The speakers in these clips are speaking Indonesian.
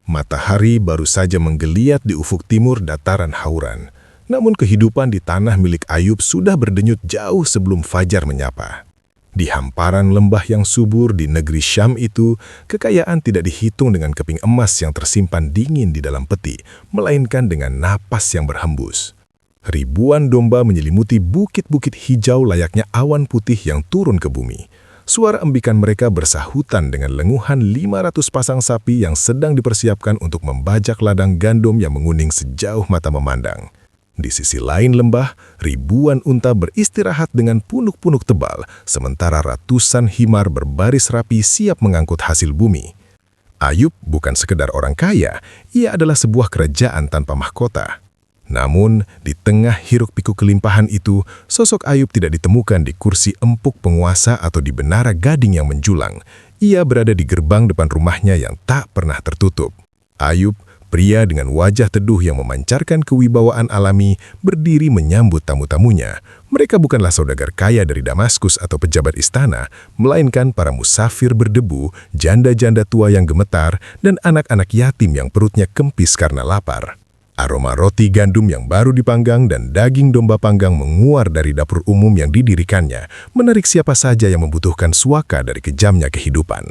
Matahari baru saja menggeliat di ufuk timur dataran Hauran. Namun kehidupan di tanah milik Ayub sudah berdenyut jauh sebelum fajar menyapa. Di hamparan lembah yang subur di negeri Syam itu, kekayaan tidak dihitung dengan keping emas yang tersimpan dingin di dalam peti, melainkan dengan napas yang berhembus. Ribuan domba menyelimuti bukit-bukit hijau layaknya awan putih yang turun ke bumi. Suara embikan mereka bersahutan dengan lenguhan 500 pasang sapi yang sedang dipersiapkan untuk membajak ladang gandum yang menguning sejauh mata memandang. Di sisi lain lembah, ribuan unta beristirahat dengan punuk-punuk tebal, sementara ratusan himar berbaris rapi siap mengangkut hasil bumi. Ayub bukan sekedar orang kaya, ia adalah sebuah kerajaan tanpa mahkota. Namun, di tengah hiruk-pikuk kelimpahan itu, sosok Ayub tidak ditemukan di kursi empuk penguasa atau di menara gading yang menjulang. Ia berada di gerbang depan rumahnya yang tak pernah tertutup. Ayub, pria dengan wajah teduh yang memancarkan kewibawaan alami, berdiri menyambut tamu-tamunya. Mereka bukanlah saudagar kaya dari Damaskus atau pejabat istana, melainkan para musafir berdebu, janda-janda tua yang gemetar, dan anak-anak yatim yang perutnya kempis karena lapar. Aroma roti gandum yang baru dipanggang dan daging domba panggang menguar dari dapur umum yang didirikannya, menarik siapa saja yang membutuhkan suaka dari kejamnya kehidupan.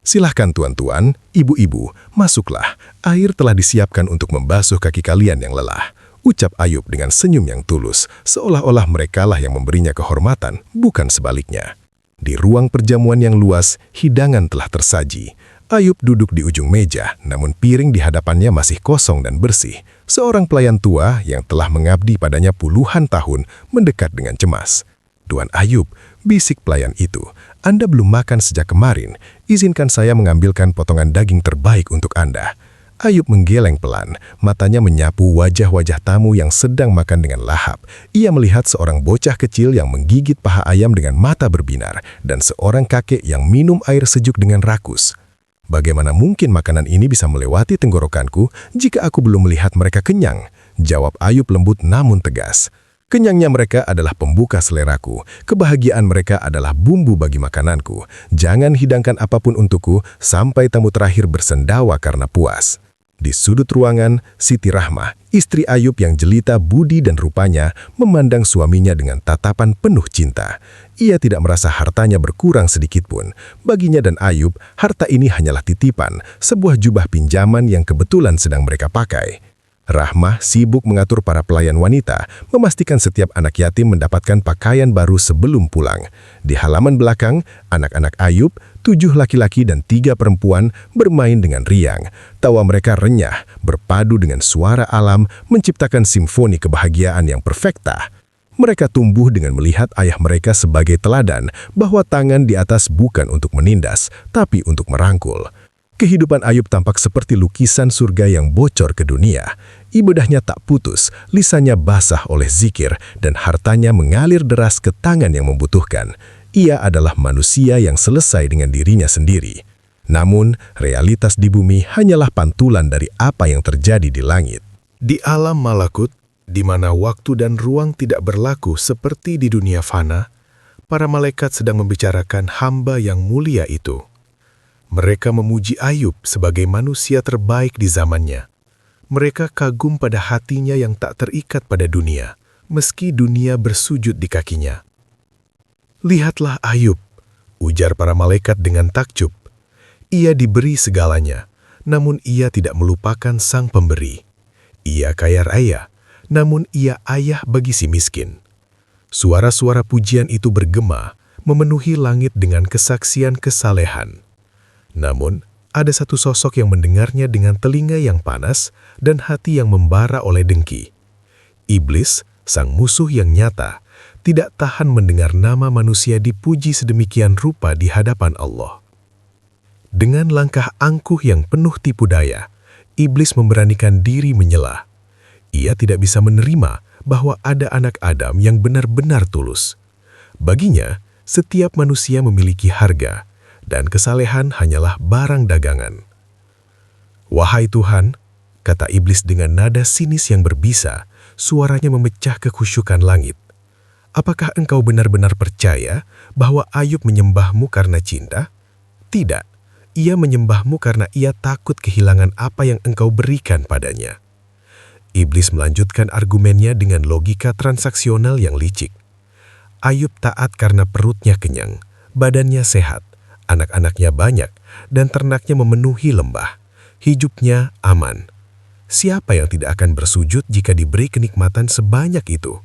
Silahkan tuan-tuan, ibu-ibu, masuklah. Air telah disiapkan untuk membasuh kaki kalian yang lelah. Ucap Ayub dengan senyum yang tulus, seolah-olah merekalah yang memberinya kehormatan, bukan sebaliknya. Di ruang perjamuan yang luas, hidangan telah tersaji. Ayub duduk di ujung meja, namun piring di hadapannya masih kosong dan bersih. Seorang pelayan tua yang telah mengabdi padanya puluhan tahun mendekat dengan cemas. "Tuan Ayub," bisik pelayan itu, "Anda belum makan sejak kemarin. Izinkan saya mengambilkan potongan daging terbaik untuk Anda." Ayub menggeleng pelan, matanya menyapu wajah-wajah tamu yang sedang makan dengan lahap. Ia melihat seorang bocah kecil yang menggigit paha ayam dengan mata berbinar, dan seorang kakek yang minum air sejuk dengan rakus. "Bagaimana mungkin makanan ini bisa melewati tenggorokanku jika aku belum melihat mereka kenyang?" Jawab Ayub lembut namun tegas. "Kenyangnya mereka adalah pembuka seleraku. Kebahagiaan mereka adalah bumbu bagi makananku. Jangan hidangkan apapun untukku sampai tamu terakhir bersendawa karena puas." Di sudut ruangan, Siti Rahmah, istri Ayub yang jelita budi dan rupanya, memandang suaminya dengan tatapan penuh cinta. Ia tidak merasa hartanya berkurang sedikitpun. Baginya dan Ayub, harta ini hanyalah titipan, sebuah jubah pinjaman yang kebetulan sedang mereka pakai. Rahmah sibuk mengatur para pelayan wanita, memastikan setiap anak yatim mendapatkan pakaian baru sebelum pulang. Di halaman belakang, anak-anak Ayub, 7 laki-laki dan 3 perempuan, bermain dengan riang. Tawa mereka renyah, berpadu dengan suara alam, menciptakan simfoni kebahagiaan yang perfekta. Mereka tumbuh dengan melihat ayah mereka sebagai teladan, bahwa tangan di atas bukan untuk menindas, tapi untuk merangkul. Kehidupan Ayub tampak seperti lukisan surga yang bocor ke dunia. Ibadahnya tak putus, lisannya basah oleh zikir, dan hartanya mengalir deras ke tangan yang membutuhkan. Ia adalah manusia yang selesai dengan dirinya sendiri. Namun, realitas di bumi hanyalah pantulan dari apa yang terjadi di langit. Di alam malakut, di mana waktu dan ruang tidak berlaku seperti di dunia fana, para malaikat sedang membicarakan hamba yang mulia itu. Mereka memuji Ayub sebagai manusia terbaik di zamannya. Mereka kagum pada hatinya yang tak terikat pada dunia, meski dunia bersujud di kakinya. "Lihatlah Ayub," ujar para malaikat dengan takjub. "Ia diberi segalanya, namun ia tidak melupakan sang pemberi. Ia kaya raya, namun ia ayah bagi si miskin." Suara-suara pujian itu bergema, memenuhi langit dengan kesaksian kesalehan. Namun, ada satu sosok yang mendengarnya dengan telinga yang panas dan hati yang membara oleh dengki. Iblis, sang musuh yang nyata, tidak tahan mendengar nama manusia dipuji sedemikian rupa di hadapan Allah. Dengan langkah angkuh yang penuh tipu daya, iblis memberanikan diri menyela. Ia tidak bisa menerima bahwa ada anak Adam yang benar-benar tulus. Baginya, setiap manusia memiliki harga, dan kesalehan hanyalah barang dagangan. "Wahai Tuhan," kata iblis dengan nada sinis yang berbisa, suaranya memecah kekhusyukan langit. "Apakah engkau benar-benar percaya bahwa Ayub menyembahmu karena cinta? Tidak, Ia menyembahmu karena ia takut kehilangan apa yang engkau berikan padanya. Iblis melanjutkan argumennya dengan logika transaksional yang licik. Ayub taat karena perutnya kenyang, badannya sehat, anak-anaknya banyak, dan ternaknya memenuhi lembah. Hidupnya aman. Siapa yang tidak akan bersujud jika diberi kenikmatan sebanyak itu?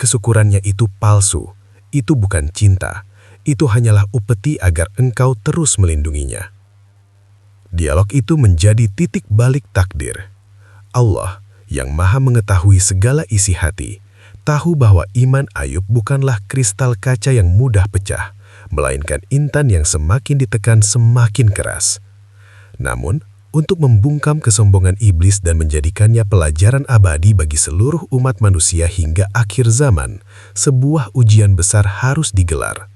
Kesyukurannya itu palsu, itu bukan cinta, itu hanyalah upeti agar engkau terus melindunginya. Dialog itu menjadi titik balik takdir. Allah, yang maha mengetahui segala isi hati, tahu bahwa iman Ayub bukanlah kristal kaca yang mudah pecah, melainkan intan yang semakin ditekan semakin keras. Namun, untuk membungkam kesombongan iblis dan menjadikannya pelajaran abadi bagi seluruh umat manusia hingga akhir zaman, sebuah ujian besar harus digelar.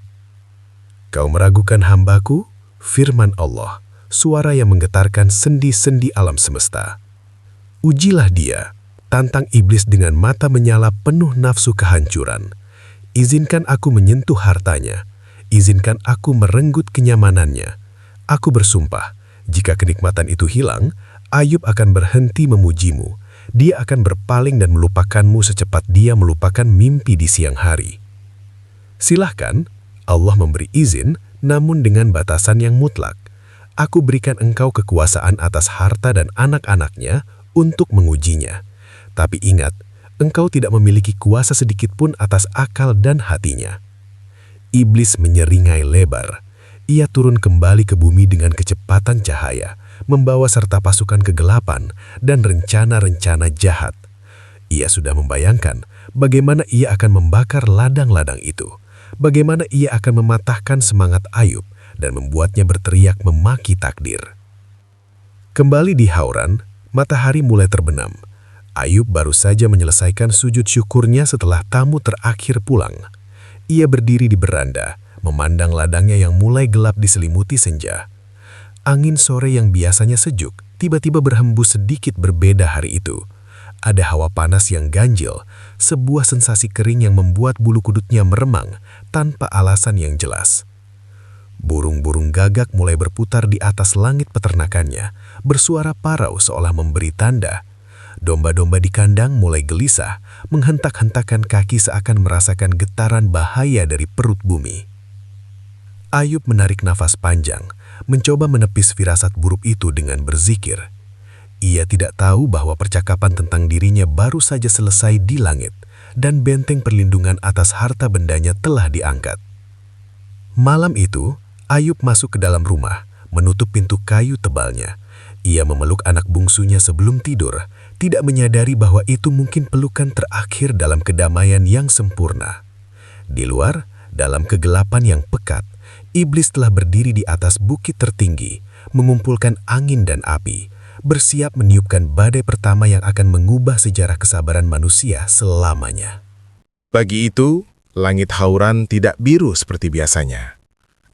Kau meragukan hambaku? Firman Allah, suara yang menggetarkan sendi-sendi alam semesta. Ujilah dia, tantang iblis dengan mata menyala penuh nafsu kehancuran. Izinkan aku menyentuh hartanya, izinkan aku merenggut kenyamanannya. Aku bersumpah, jika kenikmatan itu hilang, Ayub akan berhenti memujimu. Dia akan berpaling dan melupakanmu secepat dia melupakan mimpi di siang hari. Silahkan, Allah memberi izin, namun dengan batasan yang mutlak. Aku berikan engkau kekuasaan atas harta dan anak-anaknya untuk mengujinya. Tapi ingat, engkau tidak memiliki kuasa sedikitpun atas akal dan hatinya. Iblis menyeringai lebar. Ia turun kembali ke bumi dengan kecepatan cahaya, membawa serta pasukan kegelapan dan rencana-rencana jahat. Ia sudah membayangkan bagaimana ia akan membakar ladang-ladang itu, bagaimana ia akan mematahkan semangat Ayub dan membuatnya berteriak memaki takdir. Kembali di Hauran, matahari mulai terbenam. Ayub baru saja menyelesaikan sujud syukurnya setelah tamu terakhir pulang. Ia berdiri di beranda, memandang ladangnya yang mulai gelap diselimuti senja. Angin sore yang biasanya sejuk, tiba-tiba berhembus sedikit berbeda hari itu. Ada hawa panas yang ganjil, sebuah sensasi kering yang membuat bulu kuduknya meremang tanpa alasan yang jelas. Burung-burung gagak mulai berputar di atas langit peternakannya, bersuara parau seolah memberi tanda. Domba-domba di kandang mulai gelisah, menghentak-hentakan kaki seakan merasakan getaran bahaya dari perut bumi. Ayub menarik nafas panjang, mencoba menepis firasat buruk itu dengan berzikir. Ia tidak tahu bahwa percakapan tentang dirinya baru saja selesai di langit, dan benteng perlindungan atas harta bendanya telah diangkat. Malam itu, Ayub masuk ke dalam rumah, menutup pintu kayu tebalnya. Ia memeluk anak bungsunya sebelum tidur, tidak menyadari bahwa itu mungkin pelukan terakhir dalam kedamaian yang sempurna. Di luar, dalam kegelapan yang pekat, iblis telah berdiri di atas bukit tertinggi, mengumpulkan angin dan api, bersiap meniupkan badai pertama yang akan mengubah sejarah kesabaran manusia selamanya. Pagi itu, langit Hauran tidak biru seperti biasanya.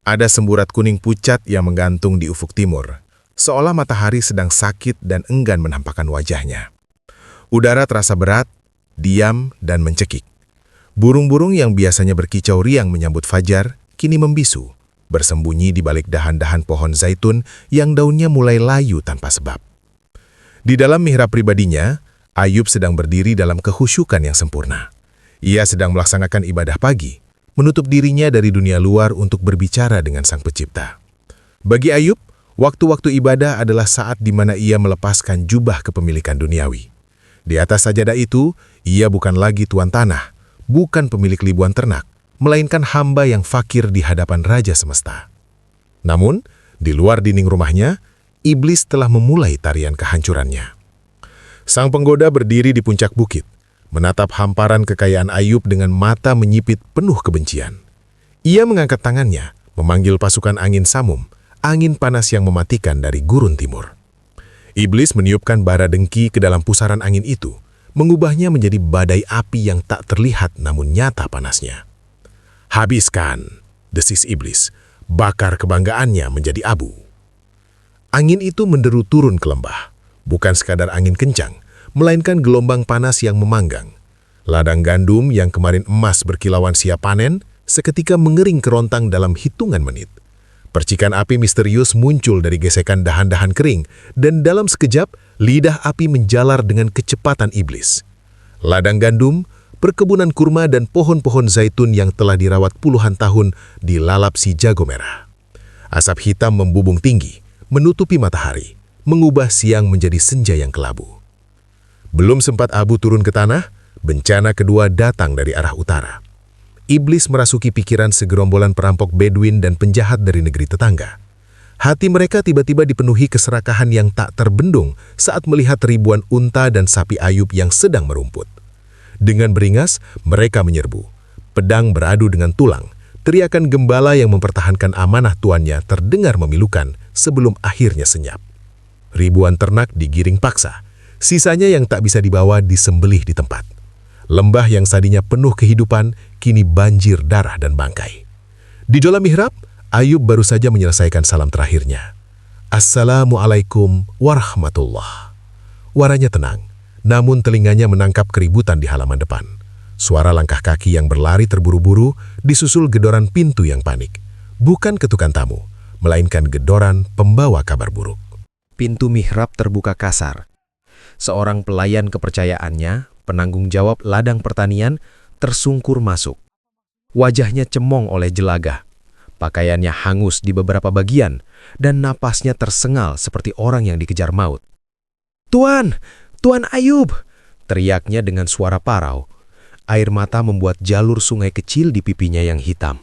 Ada semburat kuning pucat yang menggantung di ufuk timur, seolah matahari sedang sakit dan enggan menampakkan wajahnya. Udara terasa berat, diam, dan mencekik. Burung-burung yang biasanya berkicau riang menyambut fajar, kini membisu, bersembunyi di balik dahan-dahan pohon zaitun yang daunnya mulai layu tanpa sebab. Di dalam mihrab pribadinya, Ayub sedang berdiri dalam kehusyukan yang sempurna. Ia sedang melaksanakan ibadah pagi, menutup dirinya dari dunia luar untuk berbicara dengan Sang Pencipta. Bagi Ayub, waktu-waktu ibadah adalah saat di mana ia melepaskan jubah kepemilikan duniawi. Di atas sajadah itu, ia bukan lagi tuan tanah, bukan pemilik ribuan ternak, melainkan hamba yang fakir di hadapan Raja Semesta. Namun, di luar dinding rumahnya, iblis telah memulai tarian kehancurannya. Sang penggoda berdiri di puncak bukit, menatap hamparan kekayaan Ayub dengan mata menyipit penuh kebencian. Ia mengangkat tangannya, memanggil pasukan angin samum, angin panas yang mematikan dari gurun timur. Iblis meniupkan bara dengki ke dalam pusaran angin itu, mengubahnya menjadi badai api yang tak terlihat namun nyata panasnya. "Habiskan," desis iblis, "bakar kebanggaannya menjadi abu." Angin itu menderu turun ke lembah, bukan sekadar angin kencang, melainkan gelombang panas yang memanggang. Ladang gandum yang kemarin emas berkilauan siap panen, seketika mengering kerontang dalam hitungan menit. Percikan api misterius muncul dari gesekan dahan-dahan kering, dan dalam sekejap, lidah api menjalar dengan kecepatan iblis. Ladang gandum, perkebunan kurma dan pohon-pohon zaitun yang telah dirawat puluhan tahun dilalap si jago merah. Asap hitam membubung tinggi, menutupi matahari, mengubah siang menjadi senja yang kelabu. Belum sempat abu turun ke tanah, bencana kedua datang dari arah utara. Iblis merasuki pikiran segerombolan perampok Bedouin dan penjahat dari negeri tetangga. Hati mereka tiba-tiba dipenuhi keserakahan yang tak terbendung saat melihat ribuan unta dan sapi Ayub yang sedang merumput. Dengan beringas, mereka menyerbu. Pedang beradu dengan tulang. Teriakan gembala yang mempertahankan amanah tuannya terdengar memilukan sebelum akhirnya senyap. Ribuan ternak digiring paksa. Sisanya yang tak bisa dibawa disembelih di tempat. Lembah yang tadinya penuh kehidupan, kini banjir darah dan bangkai. Di dalam mihrab, Ayub baru saja menyelesaikan salam terakhirnya. Assalamualaikum warahmatullah. Waranya tenang, namun telinganya menangkap keributan di halaman depan. Suara langkah kaki yang berlari terburu-buru disusul gedoran pintu yang panik. Bukan ketukan tamu, melainkan gedoran pembawa kabar buruk. Pintu mihrab terbuka kasar. Seorang pelayan kepercayaannya, penanggung jawab ladang pertanian, tersungkur masuk. Wajahnya cemong oleh jelaga. Pakaiannya hangus di beberapa bagian, dan napasnya tersengal seperti orang yang dikejar maut. "Tuan! Tuan Ayub!" teriaknya dengan suara parau. Air mata membuat jalur sungai kecil di pipinya yang hitam.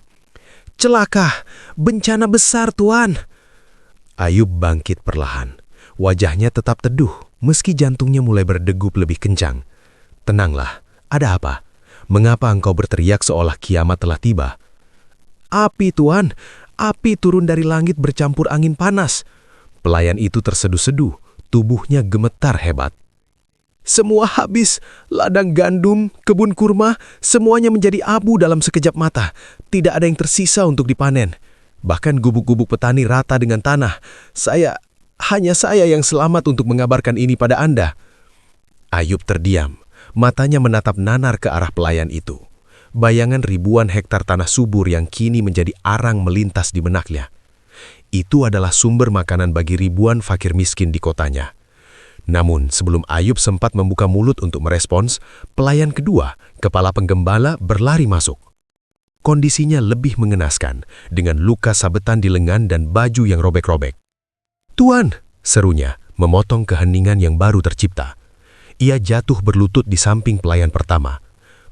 "Celaka! Bencana besar, Tuan!" Ayub bangkit perlahan. Wajahnya tetap teduh, meski jantungnya mulai berdegup lebih kencang. "Tenanglah, ada apa? Mengapa engkau berteriak seolah kiamat telah tiba?" "Api, Tuan! Api turun dari langit bercampur angin panas." Pelayan itu terseduh-seduh, tubuhnya gemetar hebat. "Semua habis, ladang gandum, kebun kurma, semuanya menjadi abu dalam sekejap mata. Tidak ada yang tersisa untuk dipanen. Bahkan gubuk-gubuk petani rata dengan tanah. Hanya saya yang selamat untuk mengabarkan ini pada Anda." Ayub terdiam, matanya menatap nanar ke arah pelayan itu. Bayangan ribuan hektar tanah subur yang kini menjadi arang melintas di benaknya. Itu adalah sumber makanan bagi ribuan fakir miskin di kotanya. Namun, sebelum Ayub sempat membuka mulut untuk merespons, pelayan kedua, kepala penggembala, berlari masuk. Kondisinya lebih mengenaskan, dengan luka sabetan di lengan dan baju yang robek-robek. "Tuan!" serunya, memotong keheningan yang baru tercipta. Ia jatuh berlutut di samping pelayan pertama.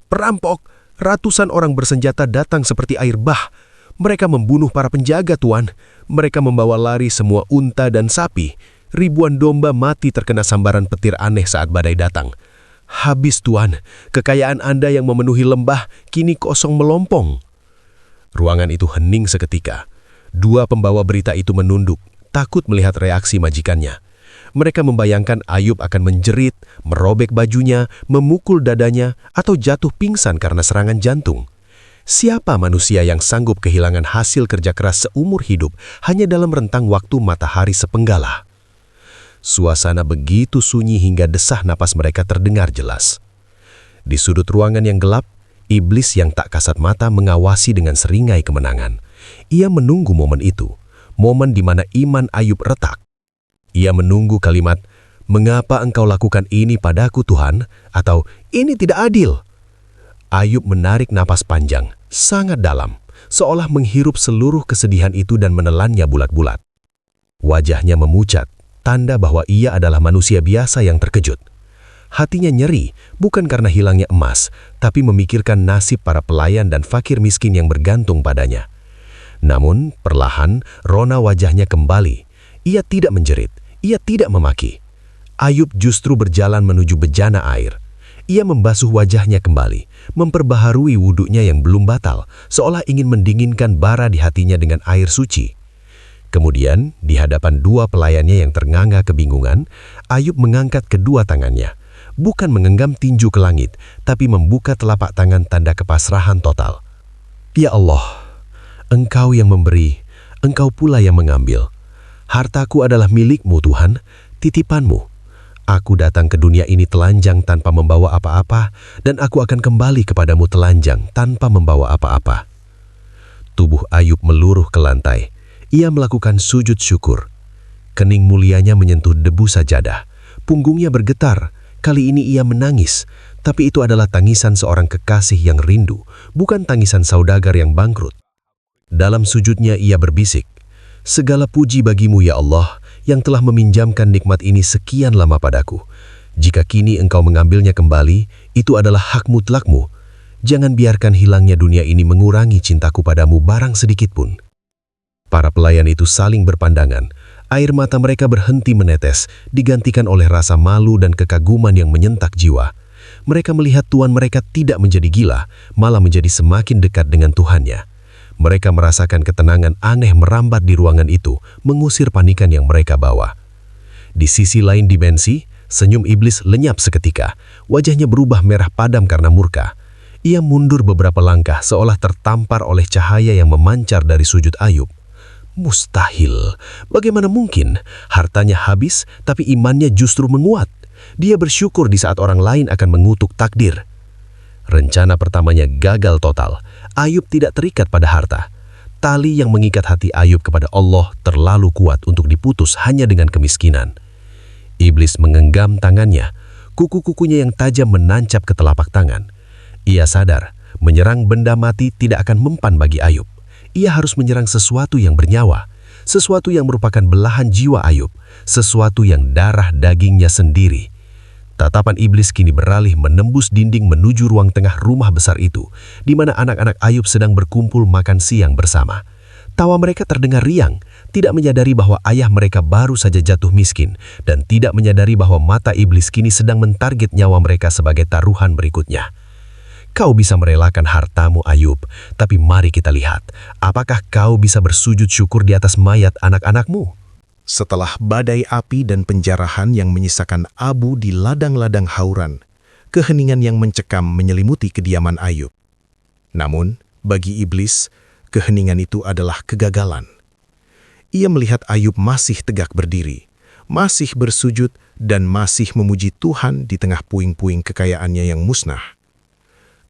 "Perampok! Ratusan orang bersenjata datang seperti air bah. Mereka membunuh para penjaga, Tuan. Mereka membawa lari semua unta dan sapi. Ribuan domba mati terkena sambaran petir aneh saat badai datang. Habis, Tuan. Kekayaan Anda yang memenuhi lembah kini kosong melompong." Ruangan itu hening seketika. Dua pembawa berita itu menunduk, takut melihat reaksi majikannya. Mereka membayangkan Ayub akan menjerit, merobek bajunya, memukul dadanya, atau jatuh pingsan karena serangan jantung. Siapa manusia yang sanggup kehilangan hasil kerja keras seumur hidup hanya dalam rentang waktu matahari sepenggalah? Suasana begitu sunyi hingga desah napas mereka terdengar jelas. Di sudut ruangan yang gelap, iblis yang tak kasat mata mengawasi dengan seringai kemenangan. Ia menunggu momen itu, momen di mana iman Ayub retak. Ia menunggu kalimat, "Mengapa engkau lakukan ini padaku, Tuhan?" atau "Ini tidak adil." Ayub menarik napas panjang, sangat dalam, seolah menghirup seluruh kesedihan itu dan menelannya bulat-bulat. Wajahnya memucat, tanda bahwa ia adalah manusia biasa yang terkejut. Hatinya nyeri, bukan karena hilangnya emas, tapi memikirkan nasib para pelayan dan fakir miskin yang bergantung padanya. Namun, perlahan, rona wajahnya kembali. Ia tidak menjerit, ia tidak memaki. Ayub justru berjalan menuju bejana air. Ia membasuh wajahnya kembali, memperbaharui wuduknya yang belum batal, seolah ingin mendinginkan bara di hatinya dengan air suci. Kemudian, di hadapan dua pelayannya yang ternganga kebingungan, Ayub mengangkat kedua tangannya, bukan menggenggam tinju ke langit, tapi membuka telapak tangan tanda kepasrahan total. "Ya Allah, Engkau yang memberi, Engkau pula yang mengambil. Hartaku adalah milik-Mu, Tuhan, titipan-Mu. Aku datang ke dunia ini telanjang tanpa membawa apa-apa, dan aku akan kembali kepadamu telanjang tanpa membawa apa-apa." Tubuh Ayub meluruh ke lantai. Ia melakukan sujud syukur. Kening mulianya menyentuh debu sajadah. Punggungnya bergetar. Kali ini ia menangis. Tapi itu adalah tangisan seorang kekasih yang rindu, bukan tangisan saudagar yang bangkrut. Dalam sujudnya ia berbisik, "Segala puji bagimu ya Allah, yang telah meminjamkan nikmat ini sekian lama padaku. Jika kini engkau mengambilnya kembali, itu adalah hak mutlakmu. Jangan biarkan hilangnya dunia ini mengurangi cintaku padamu barang sedikit pun." Para pelayan itu saling berpandangan. Air mata mereka berhenti menetes, digantikan oleh rasa malu dan kekaguman yang menyentak jiwa. Mereka melihat tuan mereka tidak menjadi gila, malah menjadi semakin dekat dengan Tuhannya. Mereka merasakan ketenangan aneh merambat di ruangan itu, mengusir panikan yang mereka bawa. Di sisi lain dimensi, senyum iblis lenyap seketika. Wajahnya berubah merah padam karena murka. Ia mundur beberapa langkah seolah tertampar oleh cahaya yang memancar dari sujud Ayub. Mustahil. Bagaimana mungkin? Hartanya habis, tapi imannya justru menguat. Dia bersyukur di saat orang lain akan mengutuk takdir. Rencana pertamanya gagal total. Ayub tidak terikat pada harta. Tali yang mengikat hati Ayub kepada Allah terlalu kuat untuk diputus hanya dengan kemiskinan. Iblis menggenggam tangannya. Kuku-kukunya yang tajam menancap ke telapak tangan. Ia sadar, menyerang benda mati tidak akan mempan bagi Ayub. Ia harus menyerang sesuatu yang bernyawa, sesuatu yang merupakan belahan jiwa Ayub, sesuatu yang darah dagingnya sendiri. Tatapan iblis kini beralih menembus dinding menuju ruang tengah rumah besar itu, di mana anak-anak Ayub sedang berkumpul makan siang bersama. Tawa mereka terdengar riang, tidak menyadari bahwa ayah mereka baru saja jatuh miskin, dan tidak menyadari bahwa mata iblis kini sedang mentarget nyawa mereka sebagai taruhan berikutnya. Kau bisa merelakan hartamu Ayub, tapi mari kita lihat, apakah kau bisa bersujud syukur di atas mayat anak-anakmu? Setelah badai api dan penjarahan yang menyisakan abu di ladang-ladang Hauran, keheningan yang mencekam menyelimuti kediaman Ayub. Namun, bagi iblis, keheningan itu adalah kegagalan. Ia melihat Ayub masih tegak berdiri, masih bersujud, dan masih memuji Tuhan di tengah puing-puing kekayaannya yang musnah.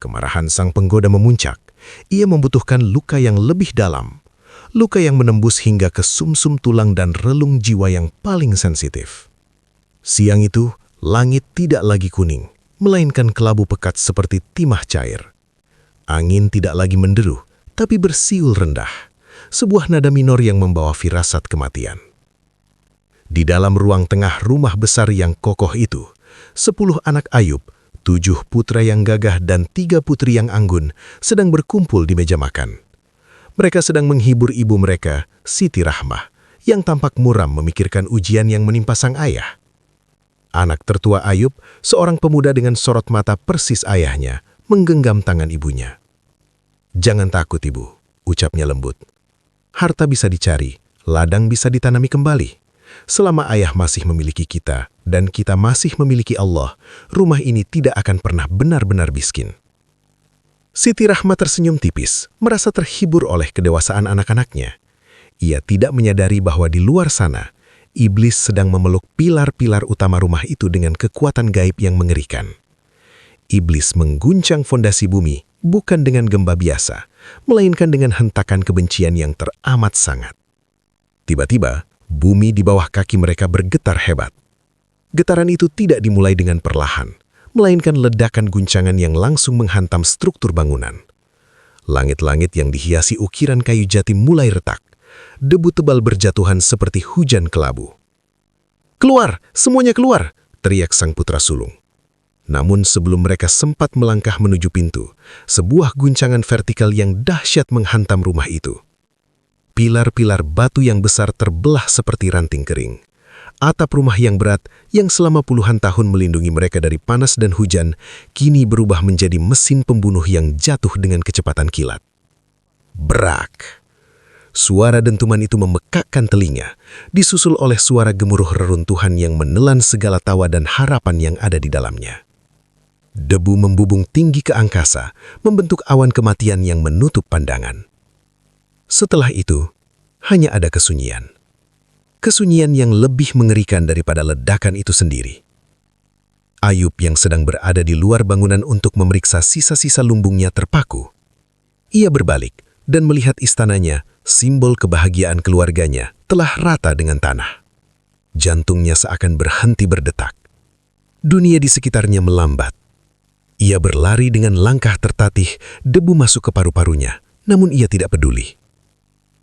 Kemarahan sang penggoda memuncak. Ia membutuhkan luka yang lebih dalam. Luka yang menembus hingga ke sumsum tulang dan relung jiwa yang paling sensitif. Siang itu, langit tidak lagi kuning, melainkan kelabu pekat seperti timah cair. Angin tidak lagi menderu, tapi bersiul rendah. Sebuah nada minor yang membawa firasat kematian. Di dalam ruang tengah rumah besar yang kokoh itu, 10 anak Ayub, 7 putra yang gagah dan 3 putri yang anggun sedang berkumpul di meja makan. Mereka sedang menghibur ibu mereka, Siti Rahmah, yang tampak muram memikirkan ujian yang menimpa sang ayah. Anak tertua Ayub, seorang pemuda dengan sorot mata persis ayahnya, menggenggam tangan ibunya. "Jangan takut ibu," ucapnya lembut. "Harta bisa dicari, ladang bisa ditanami kembali. Selama ayah masih memiliki kita dan kita masih memiliki Allah, rumah ini tidak akan pernah benar-benar miskin." Siti Rahmah tersenyum tipis, merasa terhibur oleh kedewasaan anak-anaknya. Ia tidak menyadari bahwa di luar sana, iblis sedang memeluk pilar-pilar utama rumah itu dengan kekuatan gaib yang mengerikan. Iblis mengguncang fondasi bumi bukan dengan gemba biasa, melainkan dengan hentakan kebencian yang teramat sangat. Tiba-tiba, bumi di bawah kaki mereka bergetar hebat. Getaran itu tidak dimulai dengan perlahan, melainkan ledakan guncangan yang langsung menghantam struktur bangunan. Langit-langit yang dihiasi ukiran kayu jati mulai retak. Debu tebal berjatuhan seperti hujan kelabu. "Keluar! Semuanya keluar!" teriak sang putra sulung. Namun sebelum mereka sempat melangkah menuju pintu, sebuah guncangan vertikal yang dahsyat menghantam rumah itu. Pilar-pilar batu yang besar terbelah seperti ranting kering. Atap rumah yang berat, yang selama puluhan tahun melindungi mereka dari panas dan hujan, kini berubah menjadi mesin pembunuh yang jatuh dengan kecepatan kilat. Brak! Suara dentuman itu memekakkan telinga, disusul oleh suara gemuruh reruntuhan yang menelan segala tawa dan harapan yang ada di dalamnya. Debu membubung tinggi ke angkasa, membentuk awan kematian yang menutup pandangan. Setelah itu, hanya ada kesunyian. Kesunyian yang lebih mengerikan daripada ledakan itu sendiri. Ayub yang sedang berada di luar bangunan untuk memeriksa sisa-sisa lumbungnya terpaku. Ia berbalik dan melihat istananya simbol kebahagiaan keluarganya, telah rata dengan tanah. Jantungnya seakan berhenti berdetak. Dunia di sekitarnya melambat. Ia berlari dengan langkah tertatih, debu masuk ke paru-parunya, namun ia tidak peduli.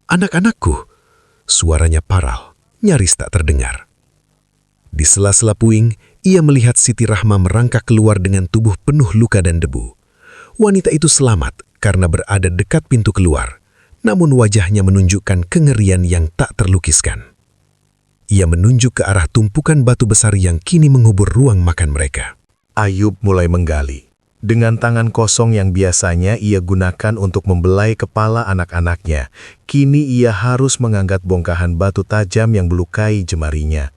"Anak-anakku," suaranya parau, nyaris tak terdengar. Di sela-sela puing, ia melihat Siti Rahma merangkak keluar dengan tubuh penuh luka dan debu. Wanita itu selamat karena berada dekat pintu keluar, namun wajahnya menunjukkan kengerian yang tak terlukiskan. Ia menunjuk ke arah tumpukan batu besar yang kini mengubur ruang makan mereka. Ayub mulai menggali. Dengan tangan kosong yang biasanya ia gunakan untuk membelai kepala anak-anaknya, kini ia harus mengangkat bongkahan batu tajam yang melukai jemarinya.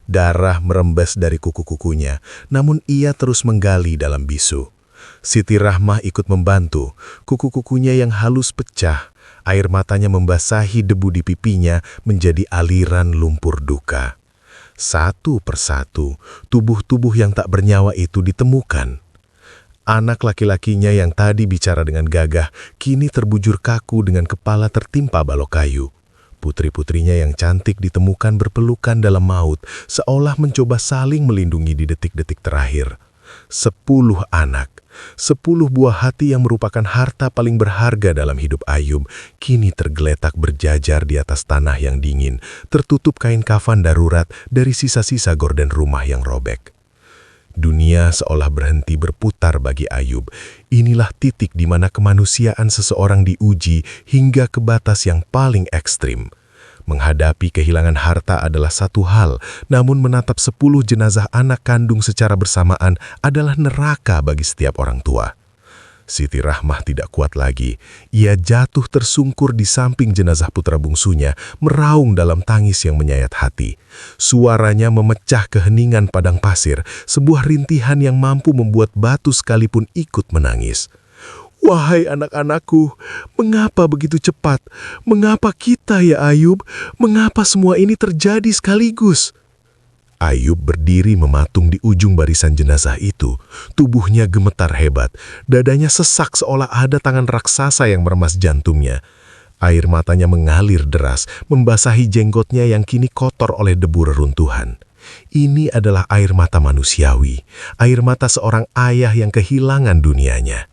Darah merembes dari kuku-kukunya, namun ia terus menggali dalam bisu. Siti Rahmah ikut membantu, kuku-kukunya yang halus pecah, air matanya membasahi debu di pipinya menjadi aliran lumpur duka. Satu persatu, tubuh-tubuh yang tak bernyawa itu ditemukan. Anak laki-lakinya yang tadi bicara dengan gagah, kini terbujur kaku dengan kepala tertimpa balok kayu. Putri-putrinya yang cantik ditemukan berpelukan dalam maut, seolah mencoba saling melindungi di detik-detik terakhir. 10 anak, 10 buah hati yang merupakan harta paling berharga dalam hidup Ayub, kini tergeletak berjajar di atas tanah yang dingin, tertutup kain kafan darurat dari sisa-sisa gorden rumah yang robek. Dunia seolah berhenti berputar bagi Ayub. Inilah titik di mana kemanusiaan seseorang diuji hingga ke batas yang paling ekstrim. Menghadapi kehilangan harta adalah satu hal, namun menatap 10 jenazah anak kandung secara bersamaan adalah neraka bagi setiap orang tua. Siti Rahmah tidak kuat lagi. Ia jatuh tersungkur di samping jenazah putra bungsunya, meraung dalam tangis yang menyayat hati. Suaranya memecah keheningan padang pasir, sebuah rintihan yang mampu membuat batu sekalipun ikut menangis. "Wahai anak-anakku, mengapa begitu cepat? Mengapa kita ya Ayub? Mengapa semua ini terjadi sekaligus?" Ayub berdiri mematung di ujung barisan jenazah itu. Tubuhnya gemetar hebat, dadanya sesak seolah ada tangan raksasa yang meremas jantungnya. Air matanya mengalir deras, membasahi jenggotnya yang kini kotor oleh debu reruntuhan. Ini adalah air mata manusiawi, air mata seorang ayah yang kehilangan dunianya.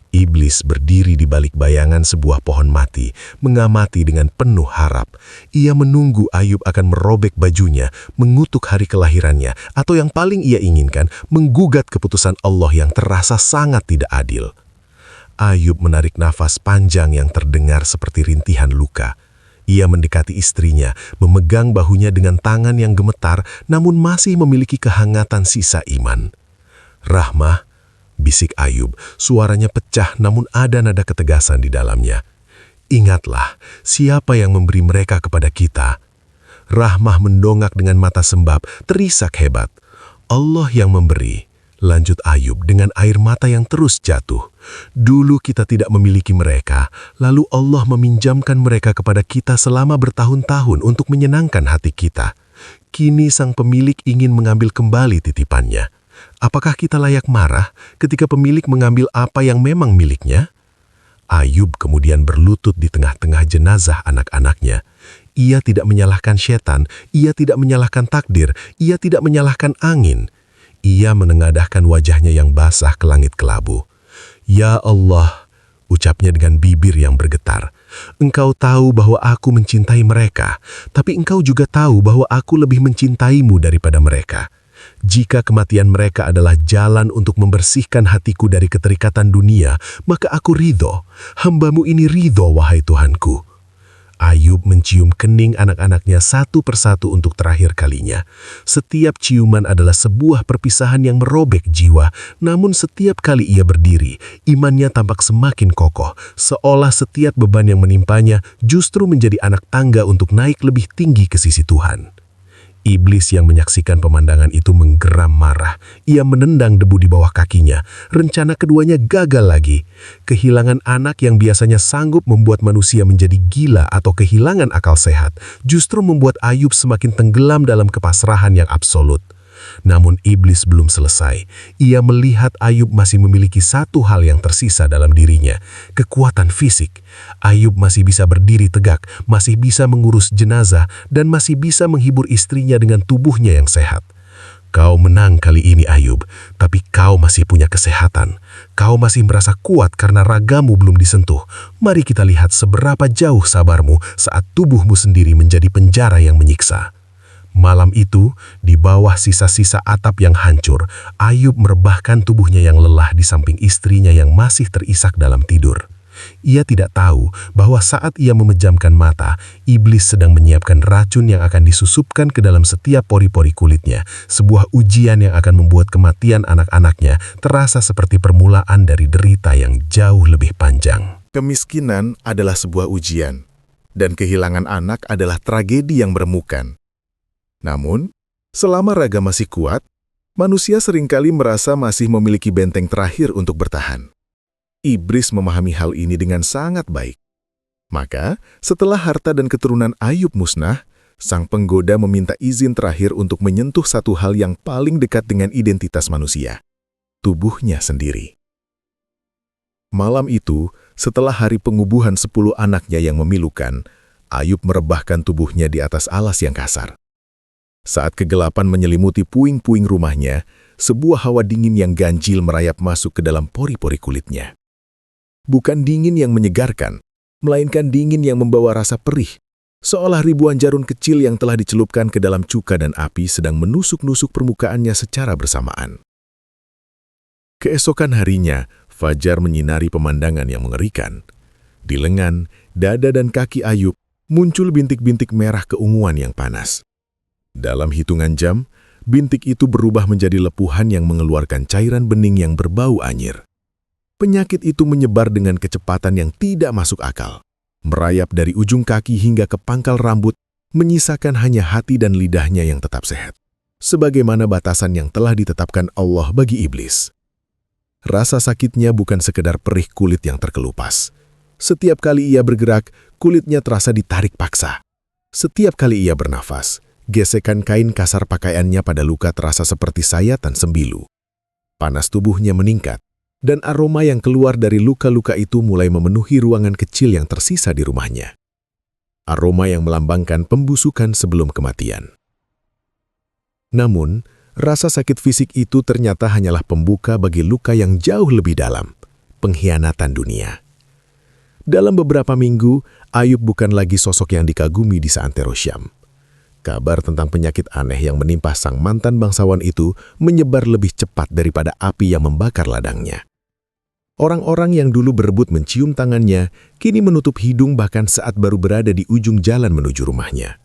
Iblis berdiri di balik bayangan sebuah pohon mati, mengamati dengan penuh harap. Ia menunggu Ayub akan merobek bajunya, mengutuk hari kelahirannya, atau yang paling ia inginkan, menggugat keputusan Allah yang terasa sangat tidak adil. Ayub menarik nafas panjang yang terdengar seperti rintihan luka. Ia mendekati istrinya, memegang bahunya dengan tangan yang gemetar, namun masih memiliki kehangatan sisa iman. "Rahmah," bisik Ayub, suaranya pecah namun ada nada ketegasan di dalamnya. "Ingatlah, siapa yang memberi mereka kepada kita?" Rahmah mendongak dengan mata sembab, terisak hebat. "Allah yang memberi," lanjut Ayub dengan air mata yang terus jatuh. "Dulu kita tidak memiliki mereka, lalu Allah meminjamkan mereka kepada kita selama bertahun-tahun untuk menyenangkan hati kita. Kini sang pemilik ingin mengambil kembali titipannya. Apakah kita layak marah ketika pemilik mengambil apa yang memang miliknya?" Ayub kemudian berlutut di tengah-tengah jenazah anak-anaknya. Ia tidak menyalahkan setan, ia tidak menyalahkan takdir, ia tidak menyalahkan angin. Ia menengadahkan wajahnya yang basah ke langit kelabu. "Ya Allah," ucapnya dengan bibir yang bergetar. "Engkau tahu bahwa aku mencintai mereka, tapi Engkau juga tahu bahwa aku lebih mencintaimu daripada mereka. Jika kematian mereka adalah jalan untuk membersihkan hatiku dari keterikatan dunia, maka aku ridho. Hamba-Mu ini ridho, wahai Tuhanku." Ayub mencium kening anak-anaknya satu persatu untuk terakhir kalinya. Setiap ciuman adalah sebuah perpisahan yang merobek jiwa, namun setiap kali ia berdiri, imannya tampak semakin kokoh, seolah setiap beban yang menimpanya justru menjadi anak tangga untuk naik lebih tinggi ke sisi Tuhan. Iblis yang menyaksikan pemandangan itu menggeram marah. Ia menendang debu di bawah kakinya. Rencana keduanya gagal lagi. Kehilangan anak yang biasanya sanggup membuat manusia menjadi gila atau kehilangan akal sehat, justru membuat Ayub semakin tenggelam dalam kepasrahan yang absolut. Namun iblis belum selesai. Ia melihat Ayub masih memiliki satu hal yang tersisa dalam dirinya, kekuatan fisik. Ayub masih bisa berdiri tegak, masih bisa mengurus jenazah, dan masih bisa menghibur istrinya dengan tubuhnya yang sehat. Kau menang kali ini Ayub, tapi kau masih punya kesehatan. Kau masih merasa kuat karena ragamu belum disentuh. Mari kita lihat seberapa jauh sabarmu saat tubuhmu sendiri menjadi penjara yang menyiksa. Malam itu, di bawah sisa-sisa atap yang hancur, Ayub merebahkan tubuhnya yang lelah di samping istrinya yang masih terisak dalam tidur. Ia tidak tahu bahwa saat ia memejamkan mata, iblis sedang menyiapkan racun yang akan disusupkan ke dalam setiap pori-pori kulitnya, sebuah ujian yang akan membuat kematian anak-anaknya terasa seperti permulaan dari derita yang jauh lebih panjang. Kemiskinan adalah sebuah ujian, dan kehilangan anak adalah tragedi yang meremukan. Namun, selama raga masih kuat, manusia seringkali merasa masih memiliki benteng terakhir untuk bertahan. Iblis memahami hal ini dengan sangat baik. Maka, setelah harta dan keturunan Ayub musnah, sang penggoda meminta izin terakhir untuk menyentuh satu hal yang paling dekat dengan identitas manusia, tubuhnya sendiri. Malam itu, setelah hari pengubuhan 10 anaknya yang memilukan, Ayub merebahkan tubuhnya di atas alas yang kasar. Saat kegelapan menyelimuti puing-puing rumahnya, sebuah hawa dingin yang ganjil merayap masuk ke dalam pori-pori kulitnya. Bukan dingin yang menyegarkan, melainkan dingin yang membawa rasa perih, seolah ribuan jarum kecil yang telah dicelupkan ke dalam cuka dan api sedang menusuk-nusuk permukaannya secara bersamaan. Keesokan harinya, fajar menyinari pemandangan yang mengerikan. Di lengan, dada dan kaki Ayub muncul bintik-bintik merah keunguan yang panas. Dalam hitungan jam, bintik itu berubah menjadi lepuhan yang mengeluarkan cairan bening yang berbau anyir. Penyakit itu menyebar dengan kecepatan yang tidak masuk akal, merayap dari ujung kaki hingga ke pangkal rambut, menyisakan hanya hati dan lidahnya yang tetap sehat, sebagaimana batasan yang telah ditetapkan Allah bagi iblis. Rasa sakitnya bukan sekedar perih kulit yang terkelupas. Setiap kali ia bergerak, kulitnya terasa ditarik paksa. Setiap kali ia bernafas, gesekan kain kasar pakaiannya pada luka terasa seperti sayatan sembilu. Panas tubuhnya meningkat, dan aroma yang keluar dari luka-luka itu mulai memenuhi ruangan kecil yang tersisa di rumahnya. Aroma yang melambangkan pembusukan sebelum kematian. Namun, rasa sakit fisik itu ternyata hanyalah pembuka bagi luka yang jauh lebih dalam, pengkhianatan dunia. Dalam beberapa minggu, Ayub bukan lagi sosok yang dikagumi di seantero Syam. Kabar tentang penyakit aneh yang menimpa sang mantan bangsawan itu menyebar lebih cepat daripada api yang membakar ladangnya. Orang-orang yang dulu berebut mencium tangannya, kini menutup hidung bahkan saat baru berada di ujung jalan menuju rumahnya.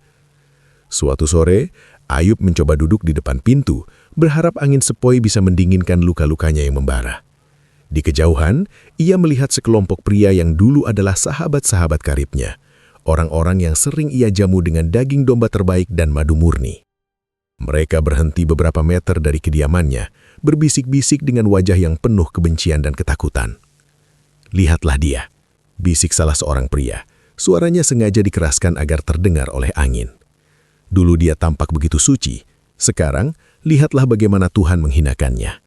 Suatu sore, Ayub mencoba duduk di depan pintu, berharap angin sepoi bisa mendinginkan luka-lukanya yang membara. Di kejauhan, ia melihat sekelompok pria yang dulu adalah sahabat-sahabat karibnya, orang-orang yang sering ia jamu dengan daging domba terbaik dan madu murni. Mereka berhenti beberapa meter dari kediamannya, berbisik-bisik dengan wajah yang penuh kebencian dan ketakutan. "Lihatlah dia," bisik salah seorang pria. Suaranya sengaja dikeraskan agar terdengar oleh angin. "Dulu dia tampak begitu suci. Sekarang, lihatlah bagaimana Tuhan menghinakannya.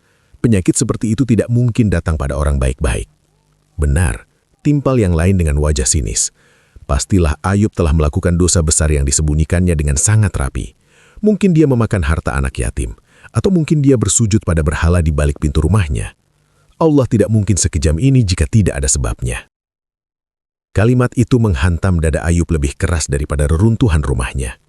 Penyakit seperti itu tidak mungkin datang pada orang baik-baik." Benar, timpal yang lain dengan wajah sinis. Pastilah Ayub telah melakukan dosa besar yang disembunyikannya dengan sangat rapi. Mungkin dia memakan harta anak yatim, atau mungkin dia bersujud pada berhala di balik pintu rumahnya. Allah tidak mungkin sekejam ini jika tidak ada sebabnya. Kalimat itu menghantam dada Ayub lebih keras daripada reruntuhan rumahnya.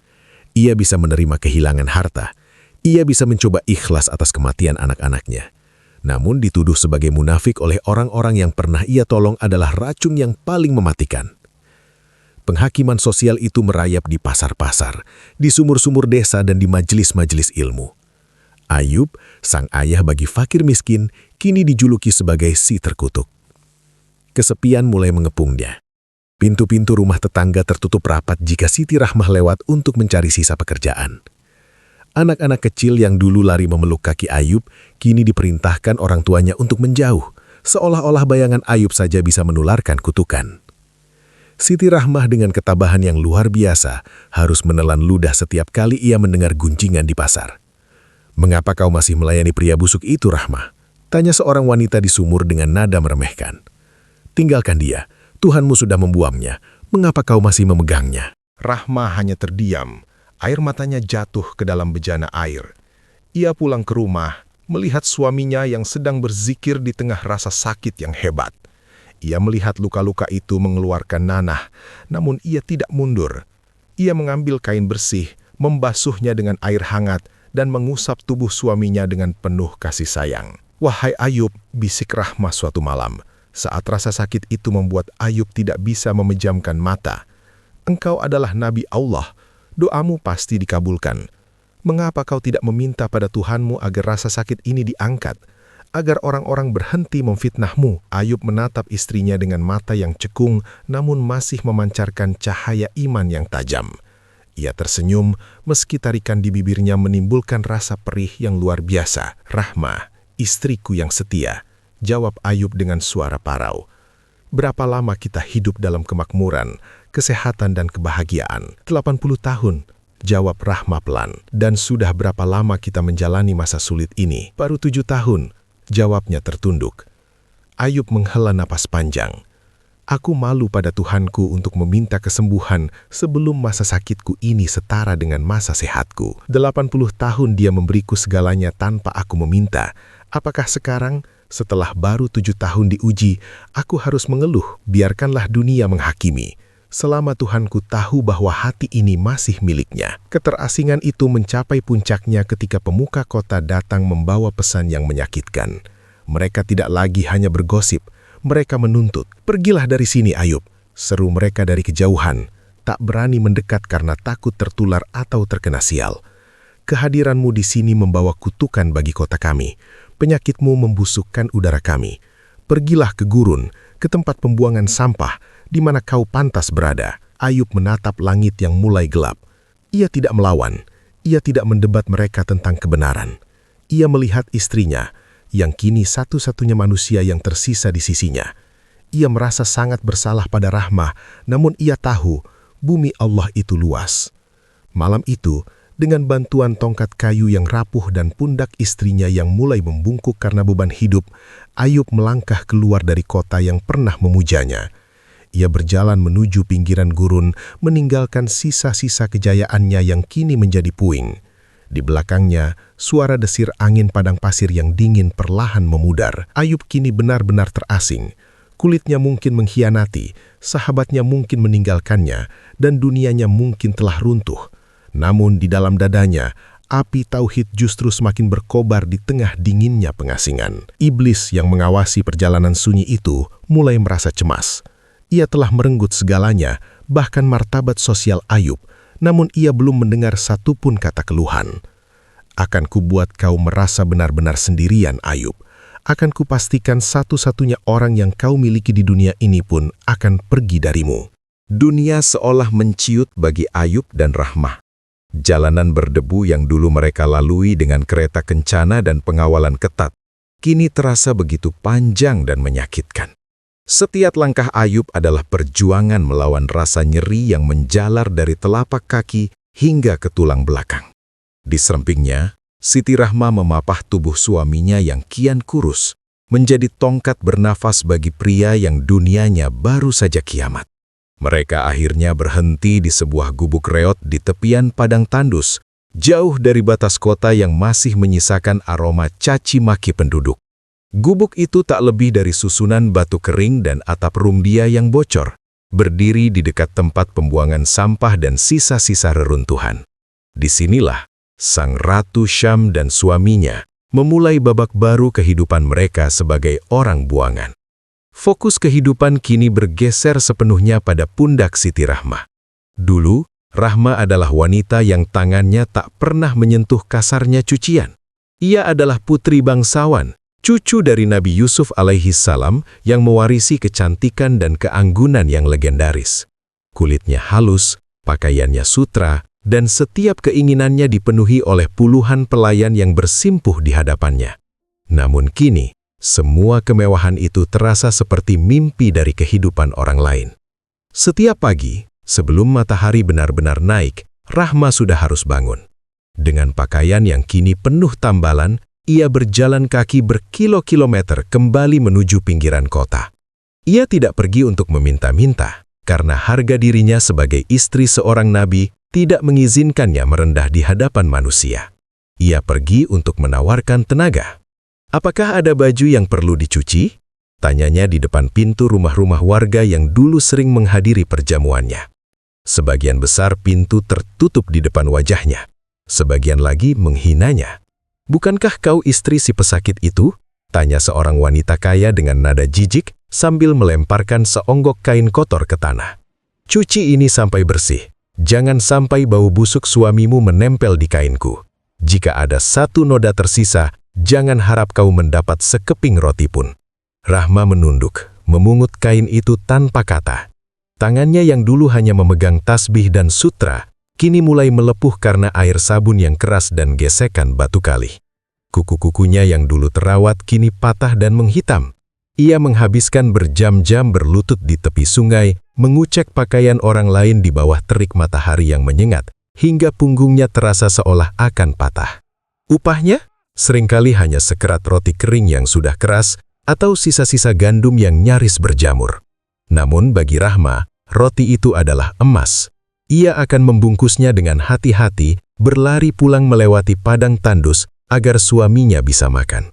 Ia bisa menerima kehilangan harta. Ia bisa mencoba ikhlas atas kematian anak-anaknya. Namun dituduh sebagai munafik oleh orang-orang yang pernah ia tolong adalah racun yang paling mematikan. Penghakiman sosial itu merayap di pasar-pasar, di sumur-sumur desa dan di majelis-majelis ilmu. Ayub, sang ayah bagi fakir miskin, kini dijuluki sebagai si terkutuk. Kesepian mulai mengepung dia. Pintu-pintu rumah tetangga tertutup rapat jika Siti Rahmah lewat untuk mencari sisa pekerjaan. Anak-anak kecil yang dulu lari memeluk kaki Ayub, kini diperintahkan orang tuanya untuk menjauh, seolah-olah bayangan Ayub saja bisa menularkan kutukan. Siti Rahmah dengan ketabahan yang luar biasa harus menelan ludah setiap kali ia mendengar gunjingan di pasar. "Mengapa kau masih melayani pria busuk itu, Rahmah?" tanya seorang wanita di sumur dengan nada meremehkan. "Tinggalkan dia, Tuhanmu sudah membuangnya. Mengapa kau masih memegangnya?" Rahmah hanya terdiam, air matanya jatuh ke dalam bejana air. Ia pulang ke rumah, melihat suaminya yang sedang berzikir di tengah rasa sakit yang hebat. Ia melihat luka-luka itu mengeluarkan nanah, namun ia tidak mundur. Ia mengambil kain bersih, membasuhnya dengan air hangat, dan mengusap tubuh suaminya dengan penuh kasih sayang. "Wahai Ayub," bisik Rahmah suatu malam, saat rasa sakit itu membuat Ayub tidak bisa memejamkan mata. "Engkau adalah Nabi Allah, doamu pasti dikabulkan. Mengapa kau tidak meminta pada Tuhanmu agar rasa sakit ini diangkat, agar orang-orang berhenti memfitnahmu?" Ayub menatap istrinya dengan mata yang cekung, namun masih memancarkan cahaya iman yang tajam. Ia tersenyum, meski tarikan di bibirnya menimbulkan rasa perih yang luar biasa. "Rahmah, istriku yang setia," jawab Ayub dengan suara parau. "Berapa lama kita hidup dalam kemakmuran, kesehatan dan kebahagiaan?" 80 tahun, jawab Rahmah pelan. "Dan sudah berapa lama kita menjalani masa sulit ini?" "Baru 7 tahun, jawabnya tertunduk. Ayub menghela napas panjang. "Aku malu pada Tuhanku untuk meminta kesembuhan sebelum masa sakitku ini setara dengan masa sehatku. 80 tahun dia memberiku segalanya tanpa aku meminta. Apakah sekarang, setelah baru 7 tahun diuji, aku harus mengeluh? Biarkanlah dunia menghakimi. Selama Tuhanku tahu bahwa hati ini masih miliknya." Keterasingan itu mencapai puncaknya ketika pemuka kota datang membawa pesan yang menyakitkan. Mereka tidak lagi hanya bergosip, mereka menuntut. "Pergilah dari sini, Ayub," seru mereka dari kejauhan, tak berani mendekat karena takut tertular atau terkena sial. "Kehadiranmu di sini membawa kutukan bagi kota kami. Penyakitmu membusukkan udara kami. Pergilah ke gurun, ke tempat pembuangan sampah, di mana kau pantas berada." Ayub menatap langit yang mulai gelap. Ia tidak melawan, ia tidak mendebat mereka tentang kebenaran. Ia melihat istrinya, yang kini satu-satunya manusia yang tersisa di sisinya. Ia merasa sangat bersalah pada Rahmah, namun ia tahu bumi Allah itu luas. Malam itu, dengan bantuan tongkat kayu yang rapuh dan pundak istrinya yang mulai membungkuk karena beban hidup, Ayub melangkah keluar dari kota yang pernah memujanya. Ia berjalan menuju pinggiran gurun, meninggalkan sisa-sisa kejayaannya yang kini menjadi puing. Di belakangnya, suara desir angin padang pasir yang dingin perlahan memudar. Ayub kini benar-benar terasing. Kulitnya mungkin mengkhianati, sahabatnya mungkin meninggalkannya, dan dunianya mungkin telah runtuh. Namun di dalam dadanya, api tauhid justru semakin berkobar di tengah dinginnya pengasingan. Iblis yang mengawasi perjalanan sunyi itu mulai merasa cemas. Ia telah merenggut segalanya, bahkan martabat sosial Ayub, namun ia belum mendengar satupun kata keluhan. "Akan kubuat kau merasa benar-benar sendirian, Ayub. Akan kupastikan satu-satunya orang yang kau miliki di dunia ini pun akan pergi darimu." Dunia seolah menciut bagi Ayub dan Rahmah. Jalanan berdebu yang dulu mereka lalui dengan kereta kencana dan pengawalan ketat, kini terasa begitu panjang dan menyakitkan. Setiap langkah Ayub adalah perjuangan melawan rasa nyeri yang menjalar dari telapak kaki hingga ke tulang belakang. Di sampingnya, Siti Rahmah memapah tubuh suaminya yang kian kurus, menjadi tongkat bernafas bagi pria yang dunianya baru saja kiamat. Mereka akhirnya berhenti di sebuah gubuk reot di tepian padang tandus, jauh dari batas kota yang masih menyisakan aroma caci maki penduduk. Gubuk itu tak lebih dari susunan batu kering dan atap rumbia yang bocor, berdiri di dekat tempat pembuangan sampah dan sisa-sisa reruntuhan. Disinilah, Sang Ratu Syam dan suaminya memulai babak baru kehidupan mereka sebagai orang buangan. Fokus kehidupan kini bergeser sepenuhnya pada pundak Siti Rahmah. Dulu, Rahmah adalah wanita yang tangannya tak pernah menyentuh kasarnya cucian. Ia adalah putri bangsawan, cucu dari Nabi Yusuf alaihi salam yang mewarisi kecantikan dan keanggunan yang legendaris. Kulitnya halus, pakaiannya sutra, dan setiap keinginannya dipenuhi oleh puluhan pelayan yang bersimpuh di hadapannya. Namun kini, semua kemewahan itu terasa seperti mimpi dari kehidupan orang lain. Setiap pagi, sebelum matahari benar-benar naik, Rahmah sudah harus bangun. Dengan pakaian yang kini penuh tambalan, ia berjalan kaki berkilo-kilometer kembali menuju pinggiran kota. Ia tidak pergi untuk meminta-minta, karena harga dirinya sebagai istri seorang nabi tidak mengizinkannya merendah di hadapan manusia. Ia pergi untuk menawarkan tenaga. "Apakah ada baju yang perlu dicuci?" tanyanya di depan pintu rumah-rumah warga yang dulu sering menghadiri perjamuannya. Sebagian besar pintu tertutup di depan wajahnya. Sebagian lagi menghinanya. "Bukankah kau istri si pesakit itu?" tanya seorang wanita kaya dengan nada jijik sambil melemparkan seonggok kain kotor ke tanah. "Cuci ini sampai bersih. Jangan sampai bau busuk suamimu menempel di kainku. Jika ada satu noda tersisa, jangan harap kau mendapat sekeping roti pun." Rahma menunduk, memungut kain itu tanpa kata. Tangannya yang dulu hanya memegang tasbih dan sutra, kini mulai melepuh karena air sabun yang keras dan gesekan batu kali. Kuku-kukunya yang dulu terawat kini patah dan menghitam. Ia menghabiskan berjam-jam berlutut di tepi sungai, mengucek pakaian orang lain di bawah terik matahari yang menyengat, hingga punggungnya terasa seolah akan patah. Upahnya? Seringkali hanya sekerat roti kering yang sudah keras, atau sisa-sisa gandum yang nyaris berjamur. Namun bagi Rahma, roti itu adalah emas. Ia akan membungkusnya dengan hati-hati, berlari pulang melewati padang tandus agar suaminya bisa makan.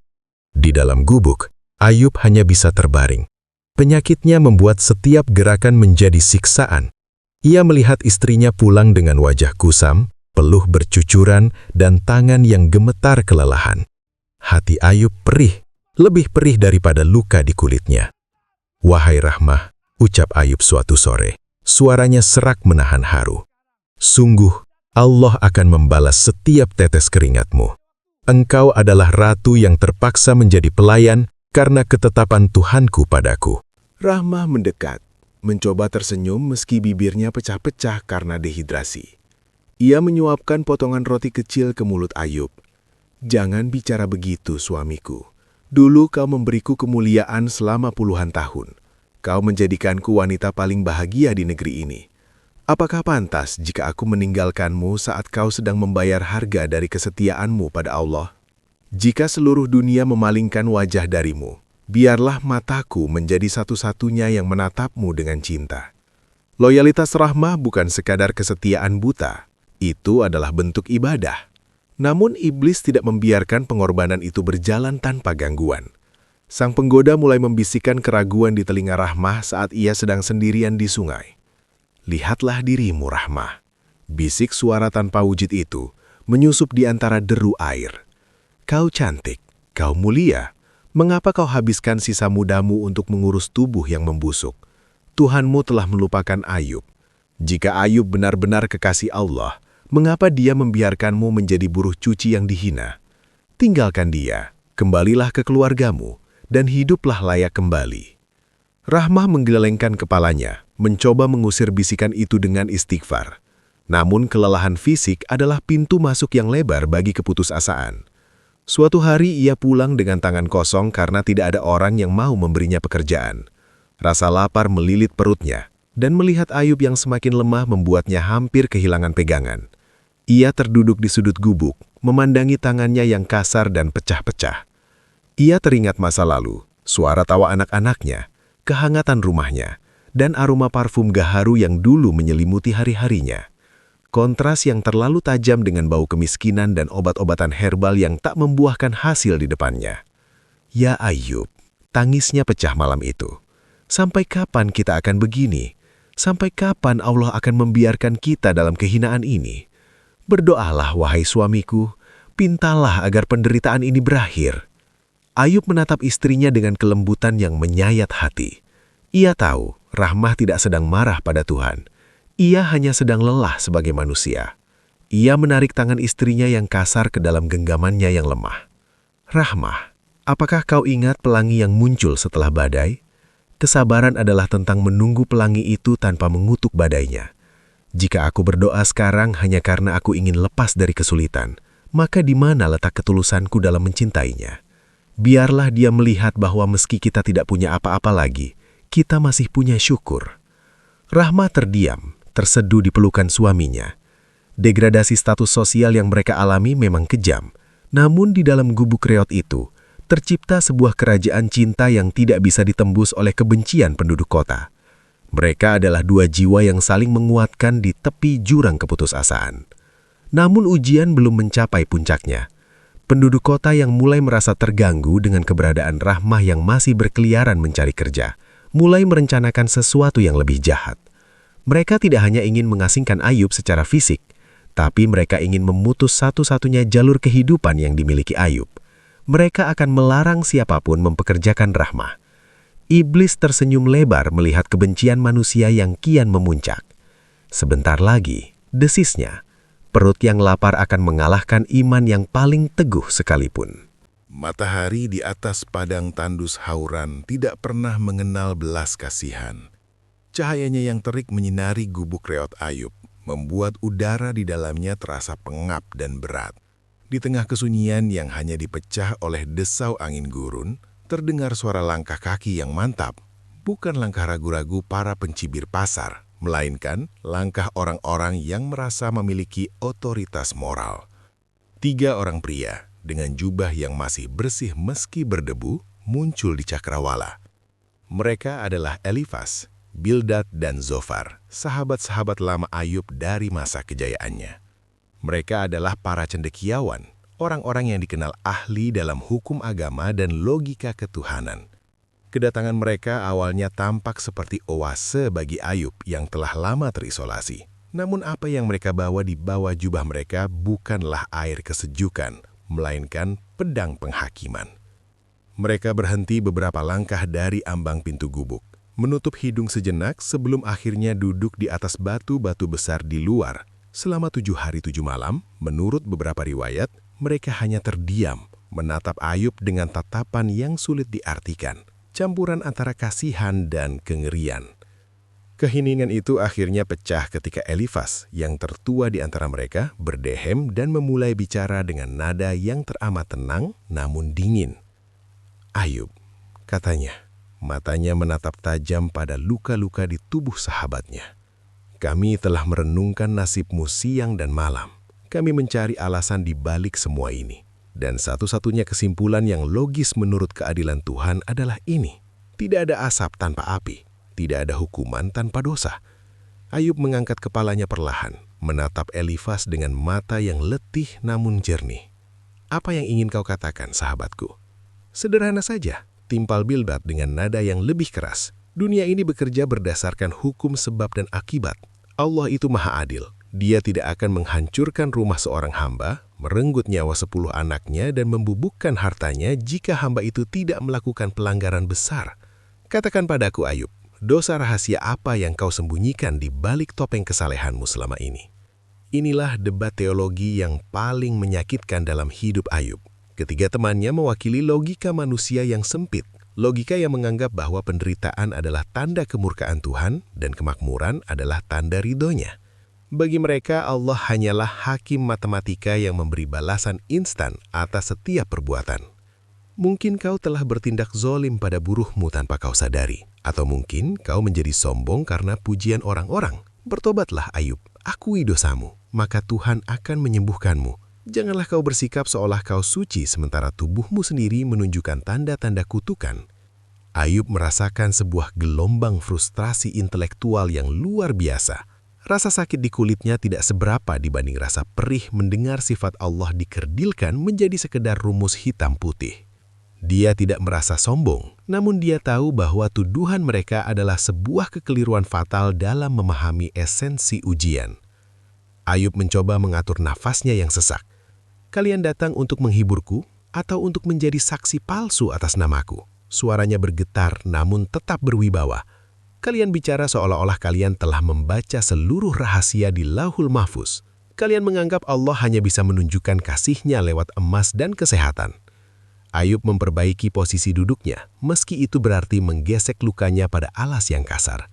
Di dalam gubuk, Ayub hanya bisa terbaring. Penyakitnya membuat setiap gerakan menjadi siksaan. Ia melihat istrinya pulang dengan wajah kusam, peluh bercucuran, dan tangan yang gemetar kelelahan. Hati Ayub perih, lebih perih daripada luka di kulitnya. "Wahai Rahmah," ucap Ayub suatu sore. Suaranya serak menahan haru. "Sungguh, Allah akan membalas setiap tetes keringatmu. Engkau adalah ratu yang terpaksa menjadi pelayan karena ketetapan Tuhanku padaku." Rahmah mendekat, mencoba tersenyum meski bibirnya pecah-pecah karena dehidrasi. Ia menyuapkan potongan roti kecil ke mulut Ayub. "Jangan bicara begitu, suamiku. Dulu kau memberiku kemuliaan selama puluhan tahun. Kau menjadikanku wanita paling bahagia di negeri ini. Apakah pantas jika aku meninggalkanmu saat kau sedang membayar harga dari kesetiaanmu pada Allah? Jika seluruh dunia memalingkan wajah darimu, biarlah mataku menjadi satu-satunya yang menatapmu dengan cinta." Loyalitas Rahmah bukan sekadar kesetiaan buta, itu adalah bentuk ibadah. Namun iblis tidak membiarkan pengorbanan itu berjalan tanpa gangguan. Sang penggoda mulai membisikkan keraguan di telinga Rahmah saat ia sedang sendirian di sungai. "Lihatlah dirimu, Rahmah." Bisik suara tanpa wujud itu menyusup di antara deru air. "Kau cantik, kau mulia. Mengapa kau habiskan sisa mudamu untuk mengurus tubuh yang membusuk? Tuhanmu telah melupakan Ayub. Jika Ayub benar-benar kekasih Allah, mengapa dia membiarkanmu menjadi buruh cuci yang dihina? Tinggalkan dia, kembalilah ke keluargamu, dan hiduplah layak kembali." Rahmah menggelengkan kepalanya, mencoba mengusir bisikan itu dengan istighfar. Namun kelelahan fisik adalah pintu masuk yang lebar bagi keputusasaan. Suatu hari ia pulang dengan tangan kosong karena tidak ada orang yang mau memberinya pekerjaan. Rasa lapar melilit perutnya, dan melihat Ayub yang semakin lemah membuatnya hampir kehilangan pegangan. Ia terduduk di sudut gubuk, memandangi tangannya yang kasar dan pecah-pecah. Ia teringat masa lalu, suara tawa anak-anaknya, kehangatan rumahnya, dan aroma parfum gaharu yang dulu menyelimuti hari-harinya. Kontras yang terlalu tajam dengan bau kemiskinan dan obat-obatan herbal yang tak membuahkan hasil di depannya. "Ya Ayub," tangisnya pecah malam itu. "Sampai kapan kita akan begini? Sampai kapan Allah akan membiarkan kita dalam kehinaan ini? Berdoalah, wahai suamiku, pintalah agar penderitaan ini berakhir." Ayub menatap istrinya dengan kelembutan yang menyayat hati. Ia tahu Rahmah tidak sedang marah pada Tuhan. Ia hanya sedang lelah sebagai manusia. Ia menarik tangan istrinya yang kasar ke dalam genggamannya yang lemah. "Rahmah, apakah kau ingat pelangi yang muncul setelah badai? Kesabaran adalah tentang menunggu pelangi itu tanpa mengutuk badainya. Jika aku berdoa sekarang hanya karena aku ingin lepas dari kesulitan, maka di mana letak ketulusanku dalam mencintainya? Biarlah dia melihat bahwa meski kita tidak punya apa-apa lagi, kita masih punya syukur." Rahmah terdiam, terseduh di pelukan suaminya. Degradasi status sosial yang mereka alami memang kejam, namun di dalam gubuk reot itu, tercipta sebuah kerajaan cinta yang tidak bisa ditembus oleh kebencian penduduk kota. Mereka adalah dua jiwa yang saling menguatkan di tepi jurang keputusasaan. Namun ujian belum mencapai puncaknya. Penduduk kota yang mulai merasa terganggu dengan keberadaan Rahmah yang masih berkeliaran mencari kerja, mulai merencanakan sesuatu yang lebih jahat. Mereka tidak hanya ingin mengasingkan Ayub secara fisik, tapi mereka ingin memutus satu-satunya jalur kehidupan yang dimiliki Ayub. Mereka akan melarang siapapun mempekerjakan Rahmah. Iblis tersenyum lebar melihat kebencian manusia yang kian memuncak. Sebentar lagi, desisnya, perut yang lapar akan mengalahkan iman yang paling teguh sekalipun. Matahari di atas padang tandus Hauran tidak pernah mengenal belas kasihan. Cahayanya yang terik menyinari gubuk reot Ayub, membuat udara di dalamnya terasa pengap dan berat. Di tengah kesunyian yang hanya dipecah oleh desau angin gurun, terdengar suara langkah kaki yang mantap. Bukan langkah ragu-ragu para pencibir pasar, melainkan langkah orang-orang yang merasa memiliki otoritas moral. 3 orang pria dengan jubah yang masih bersih meski berdebu muncul di cakrawala. Mereka adalah Elifas, Bildad, dan Zofar, sahabat-sahabat lama Ayub dari masa kejayaannya. Mereka adalah para cendekiawan, orang-orang yang dikenal ahli dalam hukum agama dan logika ketuhanan. Kedatangan mereka awalnya tampak seperti oase bagi Ayub yang telah lama terisolasi. Namun apa yang mereka bawa di bawah jubah mereka bukanlah air kesejukan, melainkan pedang penghakiman. Mereka berhenti beberapa langkah dari ambang pintu gubuk, menutup hidung sejenak sebelum akhirnya duduk di atas batu-batu besar di luar. Selama 7 hari 7 malam, menurut beberapa riwayat, mereka hanya terdiam, menatap Ayub dengan tatapan yang sulit diartikan, campuran antara kasihan dan kengerian. Keheningan itu akhirnya pecah ketika Elifas, yang tertua di antara mereka, berdehem dan memulai bicara dengan nada yang teramat tenang namun dingin. "Ayub," katanya, matanya menatap tajam pada luka-luka di tubuh sahabatnya. "Kami telah merenungkan nasibmu siang dan malam. Kami mencari alasan di balik semua ini. Dan satu-satunya kesimpulan yang logis menurut keadilan Tuhan adalah ini. Tidak ada asap tanpa api. Tidak ada hukuman tanpa dosa." Ayub mengangkat kepalanya perlahan, menatap Elifas dengan mata yang letih namun jernih. "Apa yang ingin kau katakan, sahabatku?" "Sederhana saja," timpal Bildad dengan nada yang lebih keras. "Dunia ini bekerja berdasarkan hukum sebab dan akibat. Allah itu maha adil. Dia tidak akan menghancurkan rumah seorang hamba, merenggut nyawa 10 anaknya dan membubukkan hartanya jika hamba itu tidak melakukan pelanggaran besar. Katakan padaku, Ayub, dosa rahasia apa yang kau sembunyikan di balik topeng kesalehanmu selama ini?" Inilah debat teologi yang paling menyakitkan dalam hidup Ayub. Ketiga temannya mewakili logika manusia yang sempit, logika yang menganggap bahwa penderitaan adalah tanda kemurkaan Tuhan dan kemakmuran adalah tanda ridhonya. Bagi mereka, Allah hanyalah hakim matematika yang memberi balasan instan atas setiap perbuatan. Mungkin kau telah bertindak zolim pada buruhmu tanpa kau sadari. Atau mungkin kau menjadi sombong karena pujian orang-orang. Bertobatlah Ayub, akui dosamu, maka Tuhan akan menyembuhkanmu. Janganlah kau bersikap seolah kau suci sementara tubuhmu sendiri menunjukkan tanda-tanda kutukan. Ayub merasakan sebuah gelombang frustrasi intelektual yang luar biasa. Rasa sakit di kulitnya tidak seberapa dibanding rasa perih mendengar sifat Allah dikerdilkan menjadi sekedar rumus hitam putih. Dia tidak merasa sombong, namun dia tahu bahwa tuduhan mereka adalah sebuah kekeliruan fatal dalam memahami esensi ujian. Ayub mencoba mengatur nafasnya yang sesak. "Kalian datang untuk menghiburku atau untuk menjadi saksi palsu atas namaku?" Suaranya bergetar namun tetap berwibawa. "Kalian bicara seolah-olah kalian telah membaca seluruh rahasia di Lauhul Mahfuz. Kalian menganggap Allah hanya bisa menunjukkan kasih-Nya lewat emas dan kesehatan." Ayub memperbaiki posisi duduknya, meski itu berarti menggesek lukanya pada alas yang kasar.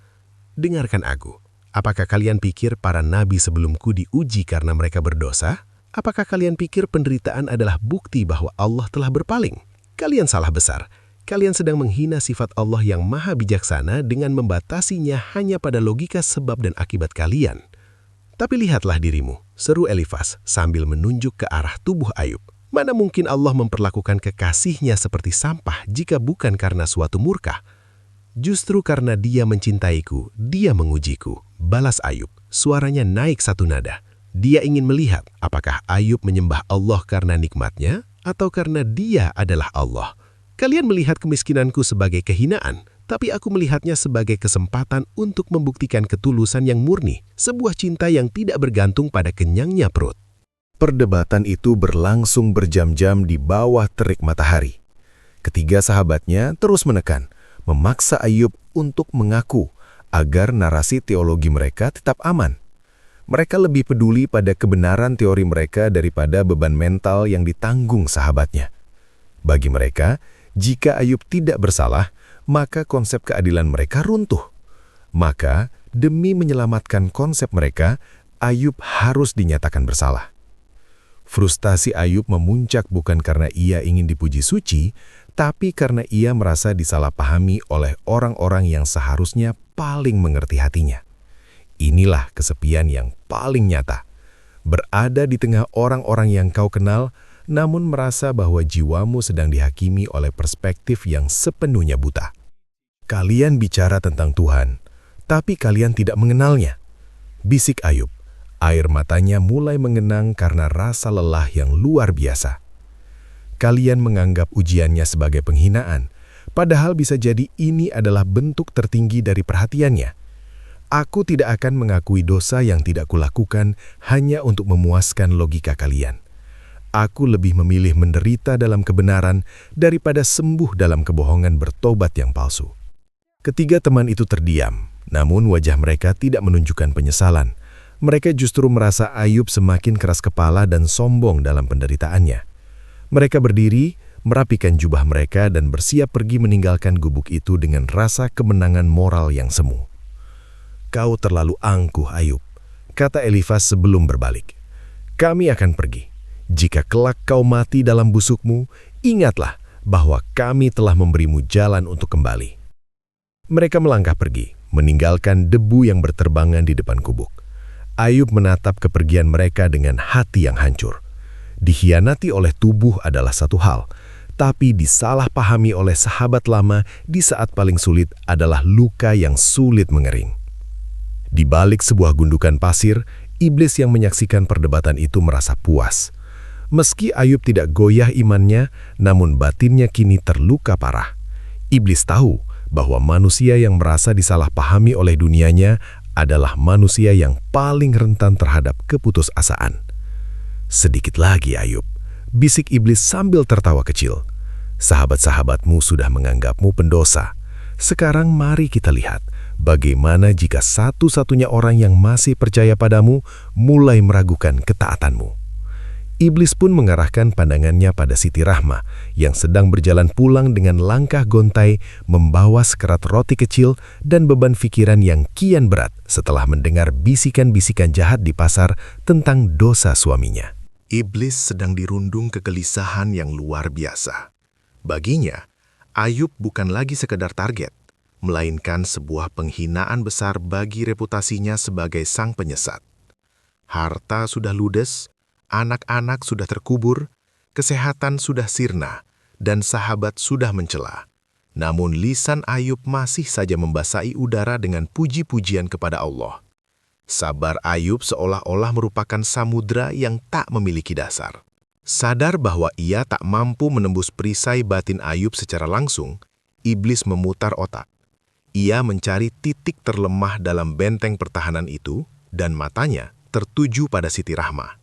"Dengarkan aku. Apakah kalian pikir para nabi sebelumku diuji karena mereka berdosa? Apakah kalian pikir penderitaan adalah bukti bahwa Allah telah berpaling? Kalian salah besar. Kalian sedang menghina sifat Allah yang maha bijaksana dengan membatasinya hanya pada logika sebab dan akibat kalian. Tapi lihatlah dirimu, seru Elifas sambil menunjuk ke arah tubuh Ayub. Mana mungkin Allah memperlakukan kekasihnya seperti sampah jika bukan karena suatu murka? Justru karena dia mencintaiku, dia mengujiku, balas Ayub. Suaranya naik satu nada. Dia ingin melihat apakah Ayub menyembah Allah karena nikmatnya atau karena dia adalah Allah. Kalian melihat kemiskinanku sebagai kehinaan, tapi aku melihatnya sebagai kesempatan untuk membuktikan ketulusan yang murni, sebuah cinta yang tidak bergantung pada kenyangnya perut. Perdebatan itu berlangsung berjam-jam di bawah terik matahari. Ketiga sahabatnya terus menekan, memaksa Ayub untuk mengaku agar narasi teologi mereka tetap aman. Mereka lebih peduli pada kebenaran teori mereka daripada beban mental yang ditanggung sahabatnya. Bagi mereka, jika Ayub tidak bersalah, maka konsep keadilan mereka runtuh. Maka, demi menyelamatkan konsep mereka, Ayub harus dinyatakan bersalah. Frustasi Ayub memuncak bukan karena ia ingin dipuji suci, tapi karena ia merasa disalahpahami oleh orang-orang yang seharusnya paling mengerti hatinya. Inilah kesepian yang paling nyata. Berada di tengah orang-orang yang kau kenal, namun merasa bahwa jiwamu sedang dihakimi oleh perspektif yang sepenuhnya buta. Kalian bicara tentang Tuhan, tapi kalian tidak mengenalnya. Bisik Ayub. Air matanya mulai mengenang karena rasa lelah yang luar biasa. Kalian menganggap ujiannya sebagai penghinaan, padahal bisa jadi ini adalah bentuk tertinggi dari perhatiannya. Aku tidak akan mengakui dosa yang tidak kulakukan hanya untuk memuaskan logika kalian. Aku lebih memilih menderita dalam kebenaran daripada sembuh dalam kebohongan bertobat yang palsu. Ketiga teman itu terdiam, namun wajah mereka tidak menunjukkan penyesalan. Mereka justru merasa Ayub semakin keras kepala dan sombong dalam penderitaannya. Mereka berdiri, merapikan jubah mereka dan bersiap pergi meninggalkan gubuk itu dengan rasa kemenangan moral yang semu. Kau terlalu angkuh, Ayub, kata Elifas sebelum berbalik. Kami akan pergi. Jika kelak kau mati dalam busukmu, ingatlah bahwa kami telah memberimu jalan untuk kembali. Mereka melangkah pergi, meninggalkan debu yang berterbangan di depan gubuk. Ayub menatap kepergian mereka dengan hati yang hancur. Dikhianati oleh tubuh adalah satu hal, tapi disalahpahami oleh sahabat lama di saat paling sulit adalah luka yang sulit mengering. Di balik sebuah gundukan pasir, iblis yang menyaksikan perdebatan itu merasa puas. Meski Ayub tidak goyah imannya, namun batinnya kini terluka parah. Iblis tahu bahwa manusia yang merasa disalahpahami oleh dunianya adalah manusia yang paling rentan terhadap keputusasaan. Sedikit lagi, Ayub, bisik iblis sambil tertawa kecil. Sahabat-sahabatmu sudah menganggapmu pendosa. Sekarang mari kita lihat bagaimana jika satu-satunya orang yang masih percaya padamu mulai meragukan ketaatanmu. Iblis pun mengarahkan pandangannya pada Siti Rahma yang sedang berjalan pulang dengan langkah gontai membawa sekerat roti kecil dan beban pikiran yang kian berat setelah mendengar bisikan-bisikan jahat di pasar tentang dosa suaminya. Iblis sedang dirundung kegelisahan yang luar biasa. Baginya, Ayub bukan lagi sekedar target, melainkan sebuah penghinaan besar bagi reputasinya sebagai sang penyesat. Harta sudah ludes, anak-anak sudah terkubur, kesehatan sudah sirna, dan sahabat sudah mencela. Namun lisan Ayub masih saja membasahi udara dengan puji-pujian kepada Allah. Sabar Ayub seolah-olah merupakan samudra yang tak memiliki dasar. Sadar bahwa ia tak mampu menembus perisai batin Ayub secara langsung, iblis memutar otak. Ia mencari titik terlemah dalam benteng pertahanan itu, dan matanya tertuju pada Siti Rahma.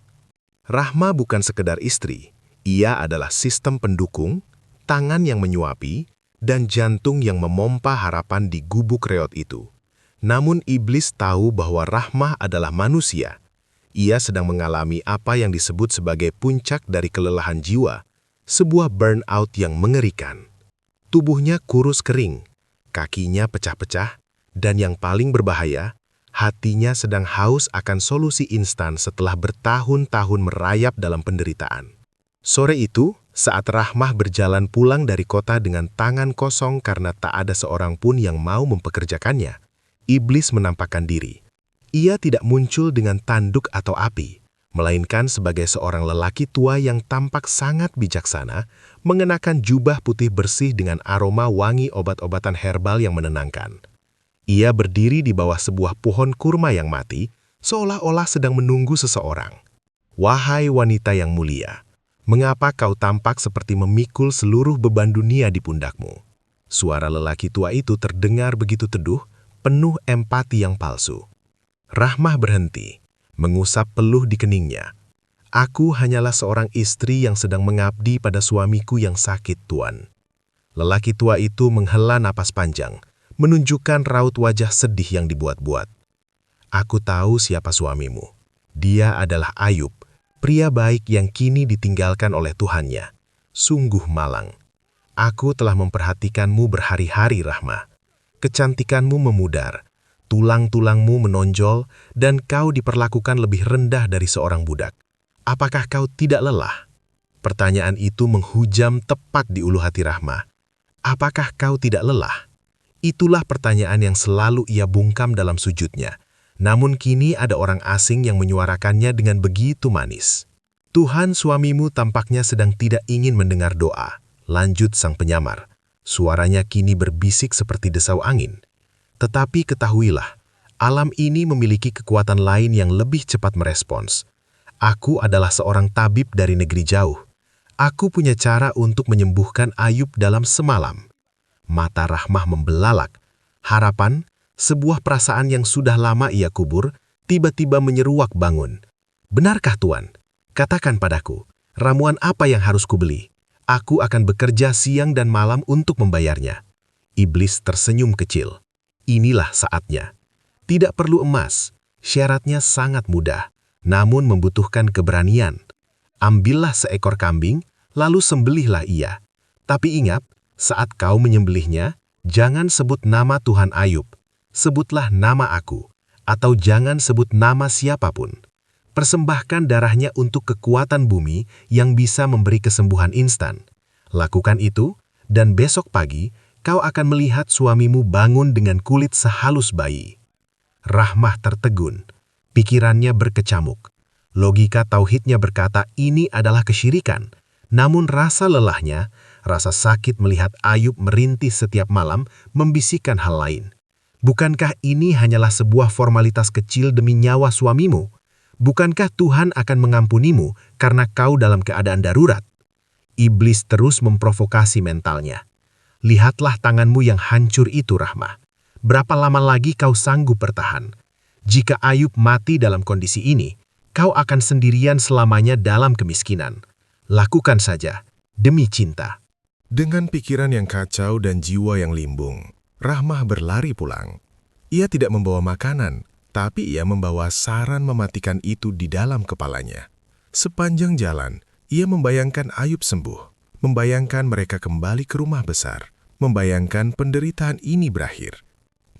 Rahma bukan sekedar istri, ia adalah sistem pendukung, tangan yang menyuapi, dan jantung yang memompa harapan di gubuk reot itu. Namun iblis tahu bahwa Rahma adalah manusia. Ia sedang mengalami apa yang disebut sebagai puncak dari kelelahan jiwa, sebuah burnout yang mengerikan. Tubuhnya kurus kering, kakinya pecah-pecah, dan yang paling berbahaya, hatinya sedang haus akan solusi instan setelah bertahun-tahun merayap dalam penderitaan. Sore itu, saat Rahmah berjalan pulang dari kota dengan tangan kosong karena tak ada seorang pun yang mau mempekerjakannya, iblis menampakkan diri. Ia tidak muncul dengan tanduk atau api, melainkan sebagai seorang lelaki tua yang tampak sangat bijaksana, mengenakan jubah putih bersih dengan aroma wangi obat-obatan herbal yang menenangkan. Ia berdiri di bawah sebuah pohon kurma yang mati, seolah-olah sedang menunggu seseorang. Wahai wanita yang mulia, mengapa kau tampak seperti memikul seluruh beban dunia di pundakmu? Suara lelaki tua itu terdengar begitu teduh, penuh empati yang palsu. Rahmah berhenti, mengusap peluh di keningnya. Aku hanyalah seorang istri yang sedang mengabdi pada suamiku yang sakit, Tuan. Lelaki tua itu menghela napas panjang, menunjukkan raut wajah sedih yang dibuat-buat. Aku tahu siapa suamimu. Dia adalah Ayub, pria baik yang kini ditinggalkan oleh Tuhannya. Sungguh malang. Aku telah memperhatikanmu berhari-hari, Rahmah. Kecantikanmu memudar. Tulang-tulangmu menonjol, dan kau diperlakukan lebih rendah dari seorang budak. Apakah kau tidak lelah? Pertanyaan itu menghujam tepat di ulu hati Rahmah. Apakah kau tidak lelah? Itulah pertanyaan yang selalu ia bungkam dalam sujudnya. Namun kini ada orang asing yang menyuarakannya dengan begitu manis. Tuhan suamimu tampaknya sedang tidak ingin mendengar doa, lanjut sang penyamar. Suaranya kini berbisik seperti desau angin. Tetapi ketahuilah, alam ini memiliki kekuatan lain yang lebih cepat merespons. Aku adalah seorang tabib dari negeri jauh. Aku punya cara untuk menyembuhkan Ayub dalam semalam. Mata Rahmah membelalak. Harapan, sebuah perasaan yang sudah lama ia kubur, tiba-tiba menyeruak bangun. Benarkah Tuan? Katakan padaku, ramuan apa yang harus kubeli? Aku akan bekerja siang dan malam untuk membayarnya. Iblis tersenyum kecil. Inilah saatnya. Tidak perlu emas, syaratnya sangat mudah, namun membutuhkan keberanian. Ambillah seekor kambing, lalu sembelihlah ia. Tapi ingat, saat kau menyembelihnya, jangan sebut nama Tuhan Ayub. Sebutlah nama aku, atau jangan sebut nama siapapun. Persembahkan darahnya untuk kekuatan bumi yang bisa memberi kesembuhan instan. Lakukan itu, dan besok pagi, kau akan melihat suamimu bangun dengan kulit sehalus bayi. Rahmah tertegun. Pikirannya berkecamuk. Logika tauhidnya berkata ini adalah kesyirikan. Namun rasa lelahnya, rasa sakit melihat Ayub merintih setiap malam, membisikkan hal lain. Bukankah ini hanyalah sebuah formalitas kecil demi nyawa suamimu? Bukankah Tuhan akan mengampunimu karena kau dalam keadaan darurat? Iblis terus memprovokasi mentalnya. Lihatlah tanganmu yang hancur itu, Rahmah. Berapa lama lagi kau sanggup bertahan? Jika Ayub mati dalam kondisi ini, kau akan sendirian selamanya dalam kemiskinan. Lakukan saja, demi cinta. Dengan pikiran yang kacau dan jiwa yang limbung, Rahmah berlari pulang. Ia tidak membawa makanan, tapi ia membawa saran mematikan itu di dalam kepalanya. Sepanjang jalan, ia membayangkan Ayub sembuh, membayangkan mereka kembali ke rumah besar, membayangkan penderitaan ini berakhir.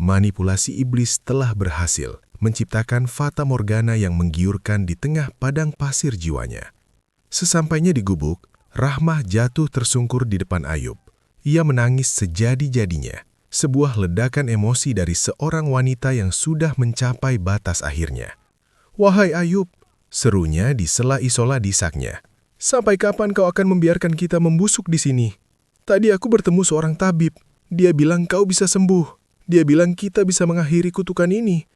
Manipulasi iblis telah berhasil menciptakan fata morgana yang menggiurkan di tengah padang pasir jiwanya. Sesampainya di gubuk, Rahmah jatuh tersungkur di depan Ayub. Ia menangis sejadi-jadinya, sebuah ledakan emosi dari seorang wanita yang sudah mencapai batas akhirnya. "Wahai Ayub," serunya di sela isola disaknya. "Sampai kapan kau akan membiarkan kita membusuk di sini? Tadi aku bertemu seorang tabib. Dia bilang kau bisa sembuh. Dia bilang kita bisa mengakhiri kutukan ini."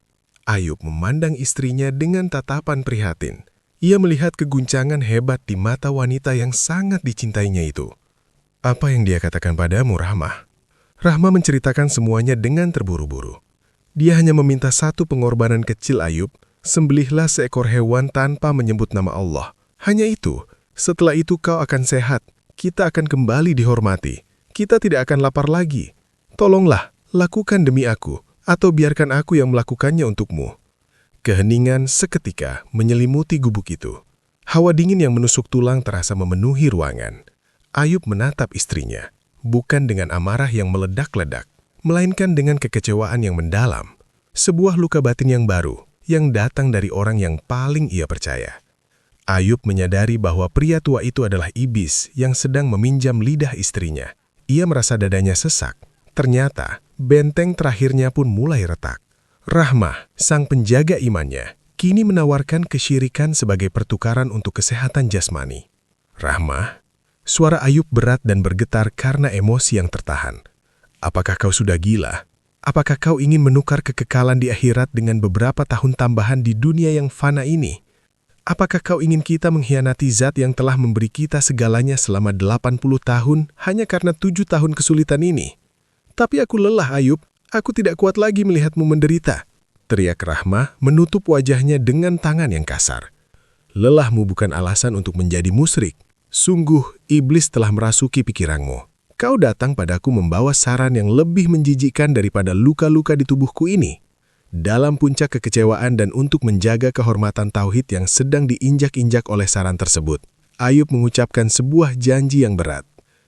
Ayub memandang istrinya dengan tatapan prihatin. Ia melihat keguncangan hebat di mata wanita yang sangat dicintainya itu. "Apa yang dia katakan padamu, Rahmah?" Rahmah menceritakan semuanya dengan terburu-buru. Dia hanya meminta satu pengorbanan kecil Ayub, sembelihlah seekor hewan tanpa menyebut nama Allah. Hanya itu. Setelah itu kau akan sehat. Kita akan kembali dihormati. Kita tidak akan lapar lagi. Tolonglah, lakukan demi aku, atau biarkan aku yang melakukannya untukmu. Keheningan seketika menyelimuti gubuk itu. Hawa dingin yang menusuk tulang terasa memenuhi ruangan. Ayub menatap istrinya, bukan dengan amarah yang meledak-ledak, melainkan dengan kekecewaan yang mendalam. Sebuah luka batin yang baru, yang datang dari orang yang paling ia percaya. Ayub menyadari bahwa pria tua itu adalah iblis yang sedang meminjam lidah istrinya. Ia merasa dadanya sesak. Ternyata, benteng terakhirnya pun mulai retak. Rahmah, sang penjaga imannya, kini menawarkan kesyirikan sebagai pertukaran untuk kesehatan jasmani. Rahmah, suara Ayub berat dan bergetar karena emosi yang tertahan. Apakah kau sudah gila? Apakah kau ingin menukar kekekalan di akhirat dengan beberapa tahun tambahan di dunia yang fana ini? Apakah kau ingin kita mengkhianati zat yang telah memberi kita segalanya selama 80 tahun hanya karena 7 tahun kesulitan ini? Tapi aku lelah, Ayub. Aku tidak kuat lagi melihatmu menderita. Teriak Rahmah menutup wajahnya dengan tangan yang kasar. Lelahmu bukan alasan untuk menjadi musyrik. Sungguh, iblis telah merasuki pikiranmu. Kau datang padaku membawa saran yang lebih menjijikkan daripada luka-luka di tubuhku ini. Dalam puncak kekecewaan dan untuk menjaga kehormatan tauhid yang sedang diinjak-injak oleh saran tersebut, Ayub mengucapkan sebuah janji yang berat.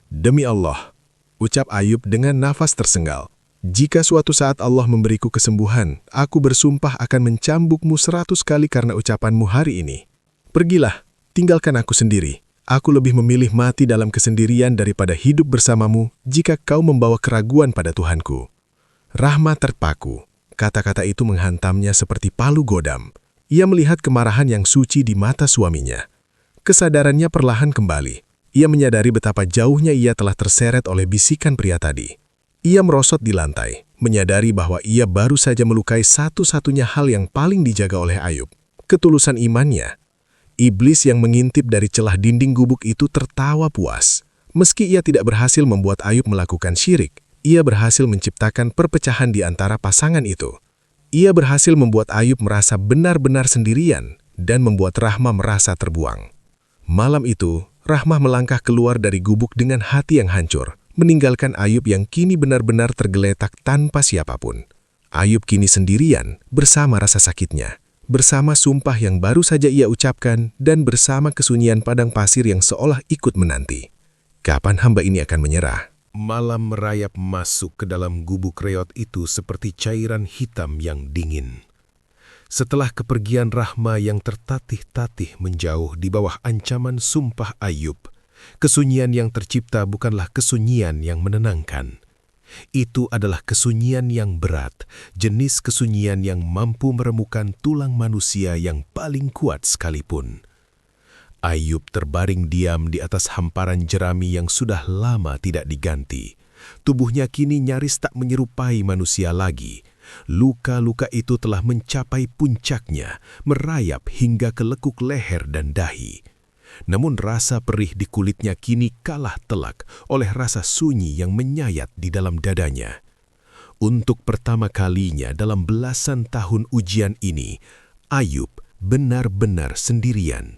Demi Allah, ucap Ayub dengan nafas tersenggal. Jika suatu saat Allah memberiku kesembuhan, aku bersumpah akan mencambukmu 100 kali karena ucapanmu hari ini. Pergilah, tinggalkan aku sendiri. Aku lebih memilih mati dalam kesendirian daripada hidup bersamamu jika kau membawa keraguan pada Tuhanku. Rahmah terpaku. Kata-kata itu menghantamnya seperti palu godam. Ia melihat kemarahan yang suci di mata suaminya. Kesadarannya perlahan kembali. Ia menyadari betapa jauhnya ia telah terseret oleh bisikan pria tadi. Ia merosot di lantai, menyadari bahwa ia baru saja melukai satu-satunya hal yang paling dijaga oleh Ayub, ketulusan imannya. Iblis yang mengintip dari celah dinding gubuk itu tertawa puas. Meski ia tidak berhasil membuat Ayub melakukan syirik, ia berhasil menciptakan perpecahan di antara pasangan itu. Ia berhasil membuat Ayub merasa benar-benar sendirian dan membuat Rahmah merasa terbuang. Malam itu, Rahmah melangkah keluar dari gubuk dengan hati yang hancur, meninggalkan Ayub yang kini benar-benar tergeletak tanpa siapapun. Ayub kini sendirian bersama rasa sakitnya, bersama sumpah yang baru saja ia ucapkan, dan bersama kesunyian padang pasir yang seolah ikut menanti. Kapan hamba ini akan menyerah? Malam merayap masuk ke dalam gubuk reot itu seperti cairan hitam yang dingin. Setelah kepergian Rahmah yang tertatih-tatih menjauh di bawah ancaman sumpah Ayub, kesunyian yang tercipta bukanlah kesunyian yang menenangkan. Itu adalah kesunyian yang berat, jenis kesunyian yang mampu meremukan tulang manusia yang paling kuat sekalipun. Ayub terbaring diam di atas hamparan jerami yang sudah lama tidak diganti. Tubuhnya kini nyaris tak menyerupai manusia lagi. Luka-luka itu telah mencapai puncaknya, merayap hingga ke lekuk leher dan dahi. Namun rasa perih di kulitnya kini kalah telak oleh rasa sunyi yang menyayat di dalam dadanya. Untuk pertama kalinya dalam belasan tahun ujian ini, Ayub benar-benar sendirian.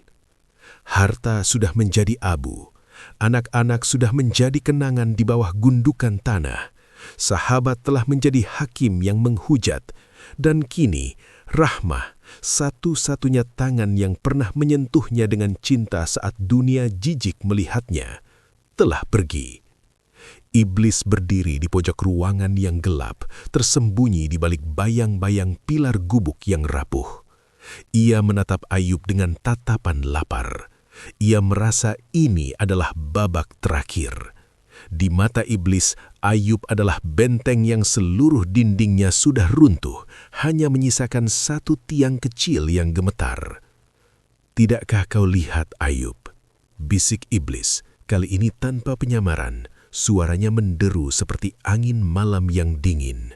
Harta sudah menjadi abu, anak-anak sudah menjadi kenangan di bawah gundukan tanah, sahabat telah menjadi hakim yang menghujat, dan kini Rahmah, satu-satunya tangan yang pernah menyentuhnya dengan cinta saat dunia jijik melihatnya, telah pergi. Iblis berdiri di pojok ruangan yang gelap, tersembunyi di balik bayang-bayang pilar gubuk yang rapuh. Ia menatap Ayub dengan tatapan lapar. Ia merasa ini adalah babak terakhir. Di mata iblis, Ayub adalah benteng yang seluruh dindingnya sudah runtuh, hanya menyisakan satu tiang kecil yang gemetar. "Tidakkah kau lihat, Ayub?" bisik iblis, kali ini tanpa penyamaran. Suaranya menderu seperti angin malam yang dingin.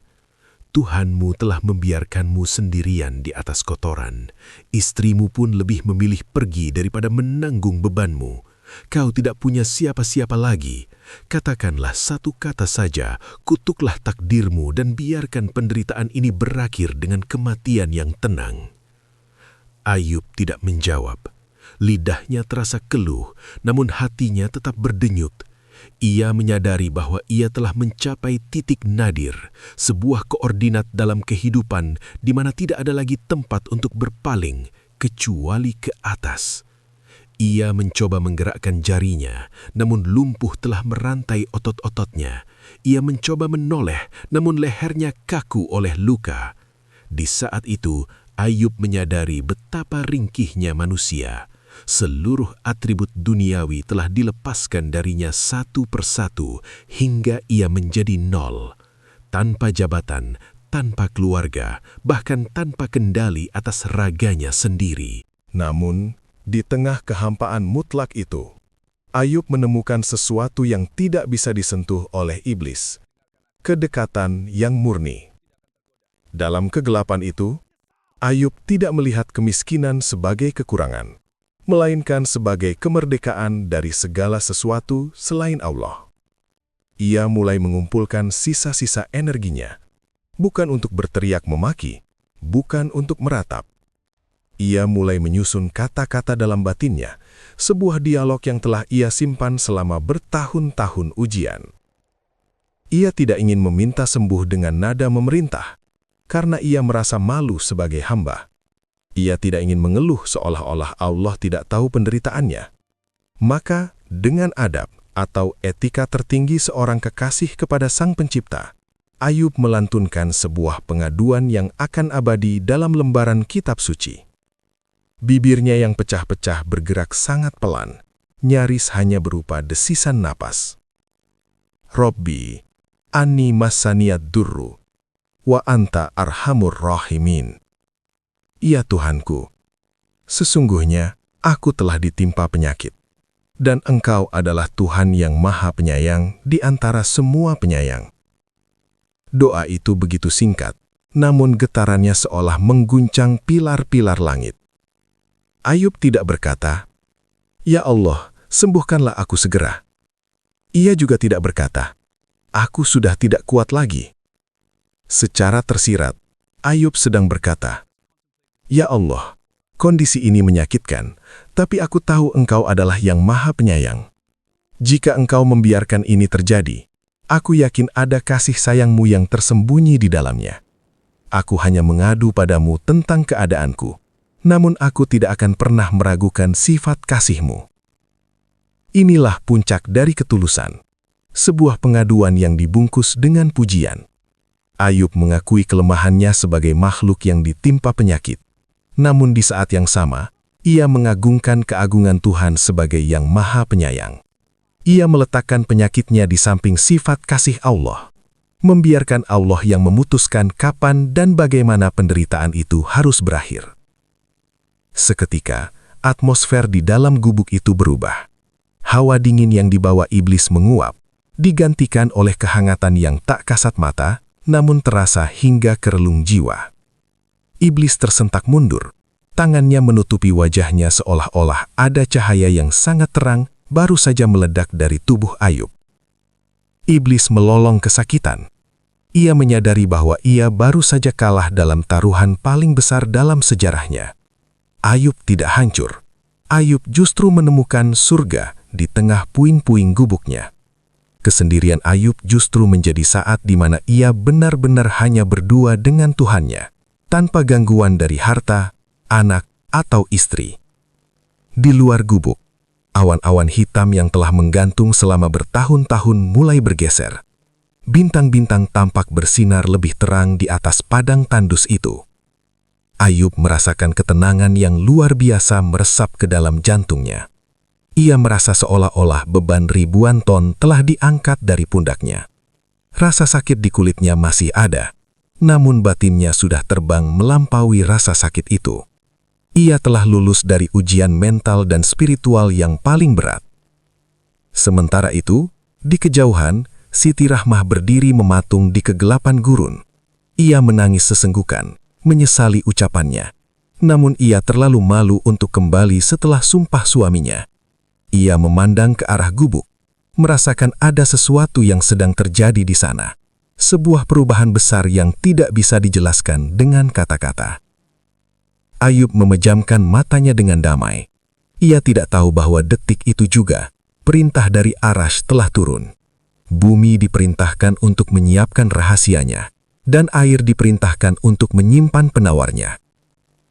"Tuhanmu telah membiarkanmu sendirian di atas kotoran. Istrimu pun lebih memilih pergi daripada menanggung bebanmu. Kau tidak punya siapa-siapa lagi. Katakanlah satu kata saja, kutuklah takdirmu dan biarkan penderitaan ini berakhir dengan kematian yang tenang." Ayub tidak menjawab. Lidahnya terasa keluh, namun hatinya tetap berdenyut. Ia menyadari bahwa ia telah mencapai titik nadir, sebuah koordinat dalam kehidupan di mana tidak ada lagi tempat untuk berpaling, kecuali ke atas. Ia mencoba menggerakkan jarinya, namun lumpuh telah merantai otot-ototnya. Ia mencoba menoleh, namun lehernya kaku oleh luka. Di saat itu, Ayub menyadari betapa ringkihnya manusia. Seluruh atribut duniawi telah dilepaskan darinya satu persatu hingga ia menjadi nol. Tanpa jabatan, tanpa keluarga, bahkan tanpa kendali atas raganya sendiri. Namun, di tengah kehampaan mutlak itu, Ayub menemukan sesuatu yang tidak bisa disentuh oleh iblis. Kedekatan yang murni. Dalam kegelapan itu, Ayub tidak melihat kemiskinan sebagai kekurangan, melainkan sebagai kemerdekaan dari segala sesuatu selain Allah. Ia mulai mengumpulkan sisa-sisa energinya, bukan untuk berteriak memaki, bukan untuk meratap. Ia mulai menyusun kata-kata dalam batinnya, sebuah dialog yang telah ia simpan selama bertahun-tahun ujian. Ia tidak ingin meminta sembuh dengan nada memerintah, karena ia merasa malu sebagai hamba. Ia tidak ingin mengeluh seolah-olah Allah tidak tahu penderitaannya. Maka, dengan adab atau etika tertinggi seorang kekasih kepada Sang Pencipta, Ayub melantunkan sebuah pengaduan yang akan abadi dalam lembaran kitab suci. Bibirnya yang pecah-pecah bergerak sangat pelan, nyaris hanya berupa desisan napas. Robbi, anni massaniyad durru, wa anta arhamur rahimin. Ya Tuhanku, sesungguhnya aku telah ditimpa penyakit, dan Engkau adalah Tuhan yang Maha Penyayang di antara semua penyayang. Doa itu begitu singkat, namun getarannya seolah mengguncang pilar-pilar langit. Ayub tidak berkata, "Ya Allah, sembuhkanlah aku segera." Ia juga tidak berkata, "Aku sudah tidak kuat lagi." Secara tersirat, Ayub sedang berkata, "Ya Allah, kondisi ini menyakitkan, tapi aku tahu Engkau adalah yang Maha Penyayang. Jika Engkau membiarkan ini terjadi, aku yakin ada kasih sayang-Mu yang tersembunyi di dalamnya. Aku hanya mengadu padamu tentang keadaanku, namun aku tidak akan pernah meragukan sifat kasih-Mu." Inilah puncak dari ketulusan, sebuah pengaduan yang dibungkus dengan pujian. Ayub mengakui kelemahannya sebagai makhluk yang ditimpa penyakit. Namun di saat yang sama, ia mengagungkan keagungan Tuhan sebagai yang Maha Penyayang. Ia meletakkan penyakitnya di samping sifat kasih Allah, membiarkan Allah yang memutuskan kapan dan bagaimana penderitaan itu harus berakhir. Seketika, atmosfer di dalam gubuk itu berubah. Hawa dingin yang dibawa iblis menguap, digantikan oleh kehangatan yang tak kasat mata, namun terasa hingga ke relung jiwa. Iblis tersentak mundur, tangannya menutupi wajahnya seolah-olah ada cahaya yang sangat terang baru saja meledak dari tubuh Ayub. Iblis melolong kesakitan. Ia menyadari bahwa ia baru saja kalah dalam taruhan paling besar dalam sejarahnya. Ayub tidak hancur. Ayub justru menemukan surga di tengah puing-puing gubuknya. Kesendirian Ayub justru menjadi saat di mana ia benar-benar hanya berdua dengan Tuhannya, tanpa gangguan dari harta, anak, atau istri. Di luar gubuk, awan-awan hitam yang telah menggantung selama bertahun-tahun mulai bergeser. Bintang-bintang tampak bersinar lebih terang di atas padang tandus itu. Ayub merasakan ketenangan yang luar biasa meresap ke dalam jantungnya. Ia merasa seolah-olah beban ribuan ton telah diangkat dari pundaknya. Rasa sakit di kulitnya masih ada, namun batinnya sudah terbang melampaui rasa sakit itu. Ia telah lulus dari ujian mental dan spiritual yang paling berat. Sementara itu, di kejauhan, Siti Rahmah berdiri mematung di kegelapan gurun. Ia menangis sesenggukan, menyesali ucapannya. Namun ia terlalu malu untuk kembali setelah sumpah suaminya. Ia memandang ke arah gubuk, merasakan ada sesuatu yang sedang terjadi di sana. Sebuah perubahan besar yang tidak bisa dijelaskan dengan kata-kata. Ayub memejamkan matanya dengan damai. Ia tidak tahu bahwa detik itu juga, perintah dari Arash telah turun. Bumi diperintahkan untuk menyiapkan rahasianya, dan air diperintahkan untuk menyimpan penawarnya.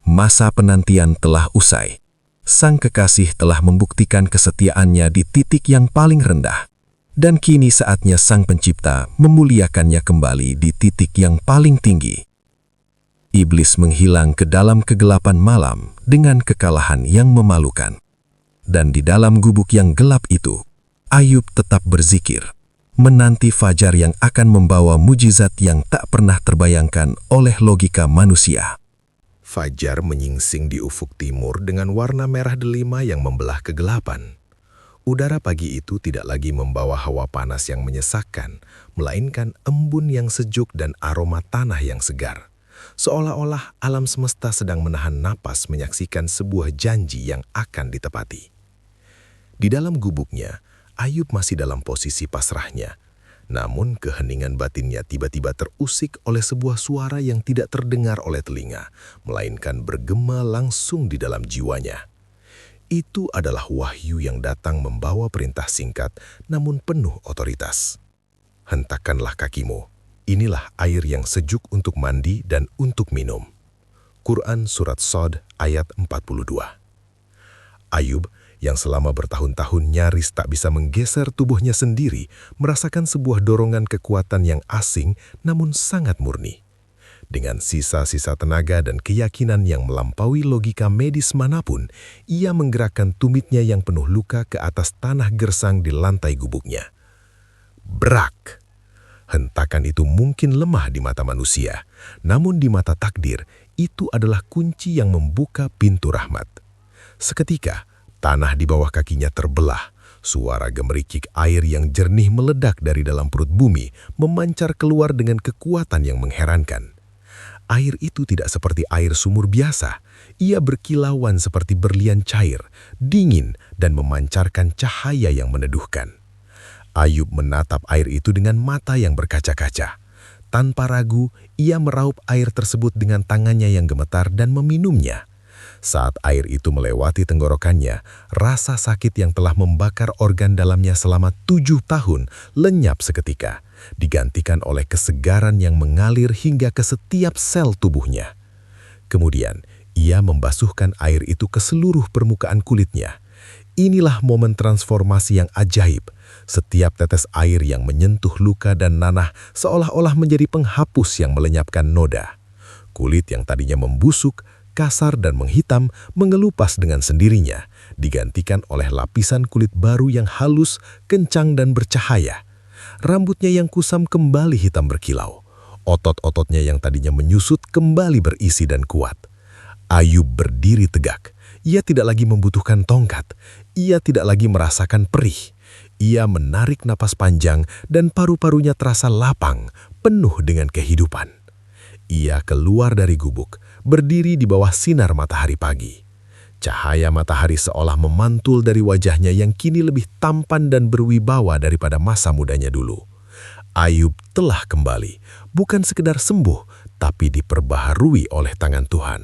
Masa penantian telah usai. Sang kekasih telah membuktikan kesetiaannya di titik yang paling rendah, dan kini saatnya Sang Pencipta memuliakannya kembali di titik yang paling tinggi. Iblis menghilang ke dalam kegelapan malam dengan kekalahan yang memalukan. Dan di dalam gubuk yang gelap itu, Ayub tetap berzikir. menanti fajar yang akan membawa mujizat yang tak pernah terbayangkan oleh logika manusia. Fajar menyingsing di ufuk timur dengan warna merah delima yang membelah kegelapan. Udara pagi itu tidak lagi membawa hawa panas yang menyesakkan, melainkan embun yang sejuk dan aroma tanah yang segar. Seolah-olah alam semesta sedang menahan napas menyaksikan sebuah janji yang akan ditepati. Di dalam gubuknya, Ayub masih dalam posisi pasrahnya. Namun keheningan batinnya tiba-tiba terusik oleh sebuah suara yang tidak terdengar oleh telinga, melainkan bergema langsung di dalam jiwanya. Itu adalah wahyu yang datang membawa perintah singkat namun penuh otoritas. Hentakkanlah kakimu, inilah air yang sejuk untuk mandi dan untuk minum. Quran Surat Shad ayat 42. Ayub yang selama bertahun-tahun nyaris tak bisa menggeser tubuhnya sendiri, merasakan sebuah dorongan kekuatan yang asing namun sangat murni. Dengan sisa-sisa tenaga dan keyakinan yang melampaui logika medis manapun, ia menggerakkan tumitnya yang penuh luka ke atas tanah gersang di lantai gubuknya. Brak! Hentakan itu mungkin lemah di mata manusia, namun di mata takdir, itu adalah kunci yang membuka pintu rahmat. Seketika, tanah di bawah kakinya terbelah. Suara gemericik air yang jernih meledak dari dalam perut bumi, memancar keluar dengan kekuatan yang mengherankan. Air itu tidak seperti air sumur biasa. Ia berkilauan seperti berlian cair, dingin, dan memancarkan cahaya yang meneduhkan. Ayub menatap air itu dengan mata yang berkaca-kaca. Tanpa ragu, ia meraup air tersebut dengan tangannya yang gemetar dan meminumnya. Saat air itu melewati tenggorokannya, rasa sakit yang telah membakar organ dalamnya selama 7 tahun lenyap seketika, digantikan oleh kesegaran yang mengalir hingga ke setiap sel tubuhnya. Kemudian, ia membasuhkan air itu ke seluruh permukaan kulitnya. Inilah momen transformasi yang ajaib. Setiap tetes air yang menyentuh luka dan nanah seolah-olah menjadi penghapus yang melenyapkan noda. Kulit yang tadinya membusuk, kasar dan menghitam mengelupas dengan sendirinya, digantikan oleh lapisan kulit baru yang halus, kencang dan bercahaya. Rambutnya yang kusam kembali hitam berkilau. Otot-ototnya yang tadinya menyusut kembali berisi dan kuat. Ayub berdiri tegak. Ia tidak lagi membutuhkan tongkat. Ia tidak lagi merasakan perih. Ia menarik napas panjang dan paru-parunya terasa lapang, penuh dengan kehidupan. Ia keluar dari gubuk, berdiri di bawah sinar matahari pagi. Cahaya matahari seolah memantul dari wajahnya yang kini lebih tampan dan berwibawa daripada masa mudanya dulu. Ayub telah kembali, bukan sekedar sembuh, tapi diperbaharui oleh tangan Tuhan.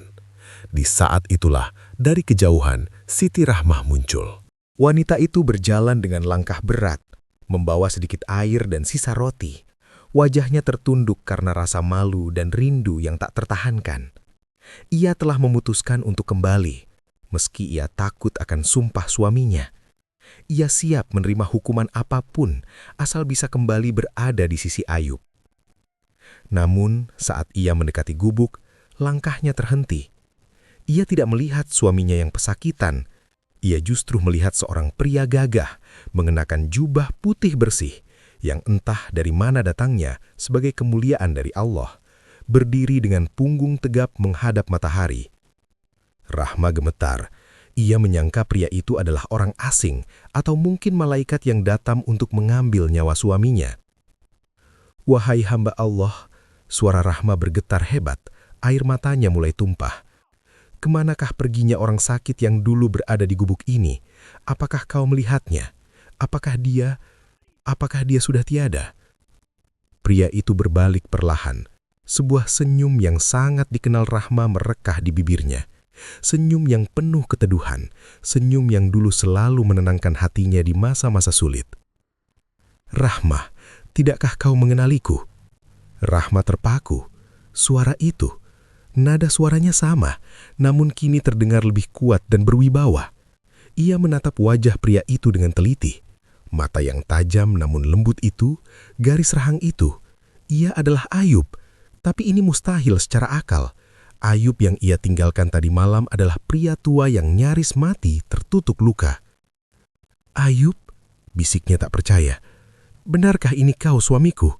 Di saat itulah, dari kejauhan, Siti Rahmah muncul. Wanita itu berjalan dengan langkah berat, membawa sedikit air dan sisa roti. Wajahnya tertunduk karena rasa malu dan rindu yang tak tertahankan. Ia telah memutuskan untuk kembali, meski ia takut akan sumpah suaminya. Ia siap menerima hukuman apapun, asal bisa kembali berada di sisi Ayub. Namun, saat ia mendekati gubuk, langkahnya terhenti. Ia tidak melihat suaminya yang pesakitan. Ia justru melihat seorang pria gagah, mengenakan jubah putih bersih, yang entah dari mana datangnya sebagai kemuliaan dari Allah, berdiri dengan punggung tegap menghadap matahari. Rahma gemetar. Ia menyangka pria itu adalah orang asing atau mungkin malaikat yang datang untuk mengambil nyawa suaminya. Wahai hamba Allah, suara Rahma bergetar hebat, air matanya mulai tumpah. Kemanakah perginya orang sakit yang dulu berada di gubuk ini? Apakah kau melihatnya? Apakah dia sudah tiada? Pria itu berbalik perlahan. Sebuah senyum yang sangat dikenal Rahma merekah di bibirnya. Senyum yang penuh keteduhan. Senyum yang dulu selalu menenangkan hatinya di masa-masa sulit. Rahma, tidakkah kau mengenaliku? Rahma terpaku. Suara itu, nada suaranya sama, namun kini terdengar lebih kuat dan berwibawa. Ia menatap wajah pria itu dengan teliti. Mata yang tajam namun lembut itu, garis rahang itu. Ia adalah Ayub, tapi ini mustahil secara akal. Ayub yang ia tinggalkan tadi malam adalah pria tua yang nyaris mati tertutup luka. Ayub, bisiknya tak percaya. "Benarkah ini kau suamiku?"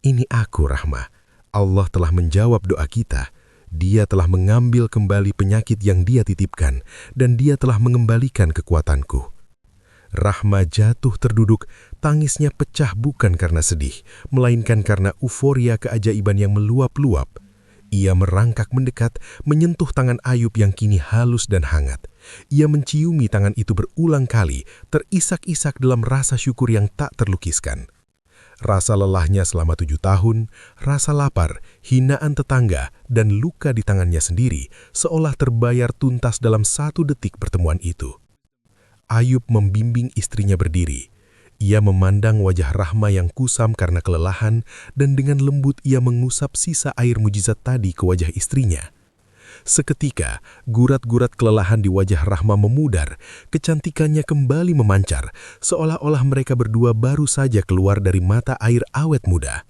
"Ini aku, Rahma. Allah telah menjawab doa kita. Dia telah mengambil kembali penyakit yang dia titipkan, dan dia telah mengembalikan kekuatanku." Rahma jatuh terduduk, tangisnya pecah bukan karena sedih, melainkan karena euforia keajaiban yang meluap-luap. Ia merangkak mendekat, menyentuh tangan Ayub yang kini halus dan hangat. Ia menciumi tangan itu berulang kali, terisak-isak dalam rasa syukur yang tak terlukiskan. Rasa lelahnya selama 7 tahun, rasa lapar, hinaan tetangga, dan luka di tangannya sendiri seolah terbayar tuntas dalam 1 detik pertemuan itu. Ayub membimbing istrinya berdiri. Ia memandang wajah Rahma yang kusam karena kelelahan, dan dengan lembut ia mengusap sisa air mujizat tadi ke wajah istrinya. Seketika, gurat-gurat kelelahan di wajah Rahma memudar, kecantikannya kembali memancar, seolah-olah mereka berdua baru saja keluar dari mata air awet muda.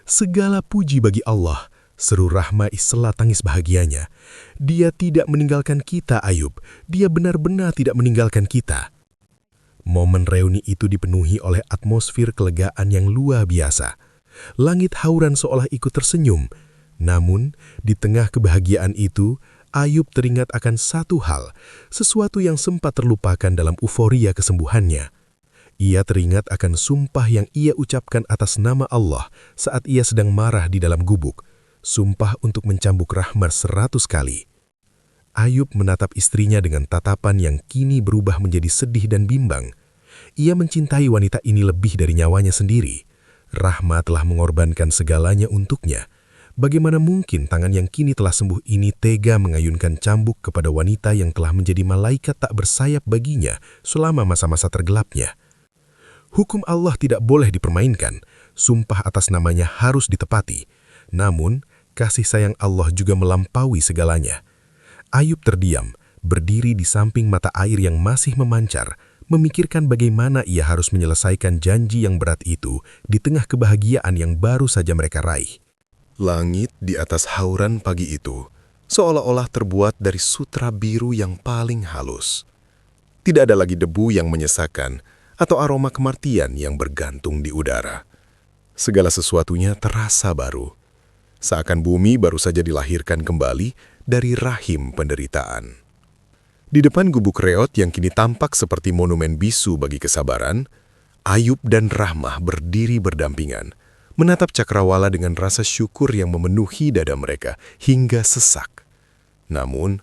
"Segala puji bagi Allah," seru Rahma sela tangis bahagianya. "Dia tidak meninggalkan kita, Ayub. Dia benar-benar tidak meninggalkan kita." Momen reuni itu dipenuhi oleh atmosfer kelegaan yang luar biasa. Langit hauran seolah ikut tersenyum. Namun, di tengah kebahagiaan itu, Ayub teringat akan satu hal, sesuatu yang sempat terlupakan dalam euforia kesembuhannya. Ia teringat akan sumpah yang ia ucapkan atas nama Allah saat ia sedang marah di dalam gubuk. Sumpah untuk mencambuk Rahma 100 kali. Ayub menatap istrinya dengan tatapan yang kini berubah menjadi sedih dan bimbang. Ia mencintai wanita ini lebih dari nyawanya sendiri. Rahma telah mengorbankan segalanya untuknya. Bagaimana mungkin tangan yang kini telah sembuh ini tega mengayunkan cambuk kepada wanita yang telah menjadi malaikat tak bersayap baginya selama masa-masa tergelapnya? Hukum Allah tidak boleh dipermainkan, sumpah atas namanya harus ditepati. Namun, kasih sayang Allah juga melampaui segalanya. Ayub terdiam, berdiri di samping mata air yang masih memancar, memikirkan bagaimana ia harus menyelesaikan janji yang berat itu di tengah kebahagiaan yang baru saja mereka raih. Langit di atas hauran pagi itu seolah-olah terbuat dari sutra biru yang paling halus. Tidak ada lagi debu yang menyesakan atau aroma kematian yang bergantung di udara. Segala sesuatunya terasa baru. Seakan bumi baru saja dilahirkan kembali dari rahim penderitaan. Di depan gubuk reot yang kini tampak seperti monumen bisu bagi kesabaran, Ayub dan Rahmah berdiri berdampingan, menatap cakrawala dengan rasa syukur yang memenuhi dada mereka hingga sesak. Namun,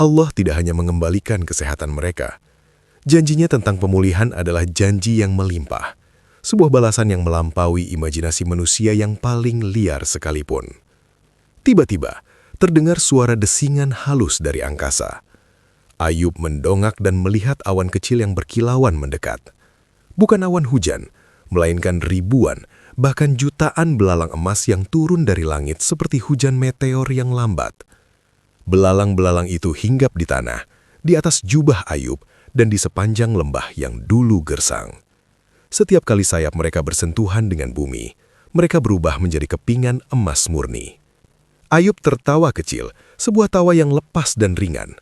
Allah tidak hanya mengembalikan kesehatan mereka. Janjinya tentang pemulihan adalah janji yang melimpah, sebuah balasan yang melampaui imajinasi manusia yang paling liar sekalipun. Tiba-tiba, terdengar suara desingan halus dari angkasa. Ayub mendongak dan melihat awan kecil yang berkilauan mendekat. Bukan awan hujan, melainkan ribuan, bahkan jutaan belalang emas yang turun dari langit seperti hujan meteor yang lambat. Belalang-belalang itu hinggap di tanah, di atas jubah Ayub, dan di sepanjang lembah yang dulu gersang. Setiap kali sayap mereka bersentuhan dengan bumi, mereka berubah menjadi kepingan emas murni. Ayub tertawa kecil, sebuah tawa yang lepas dan ringan.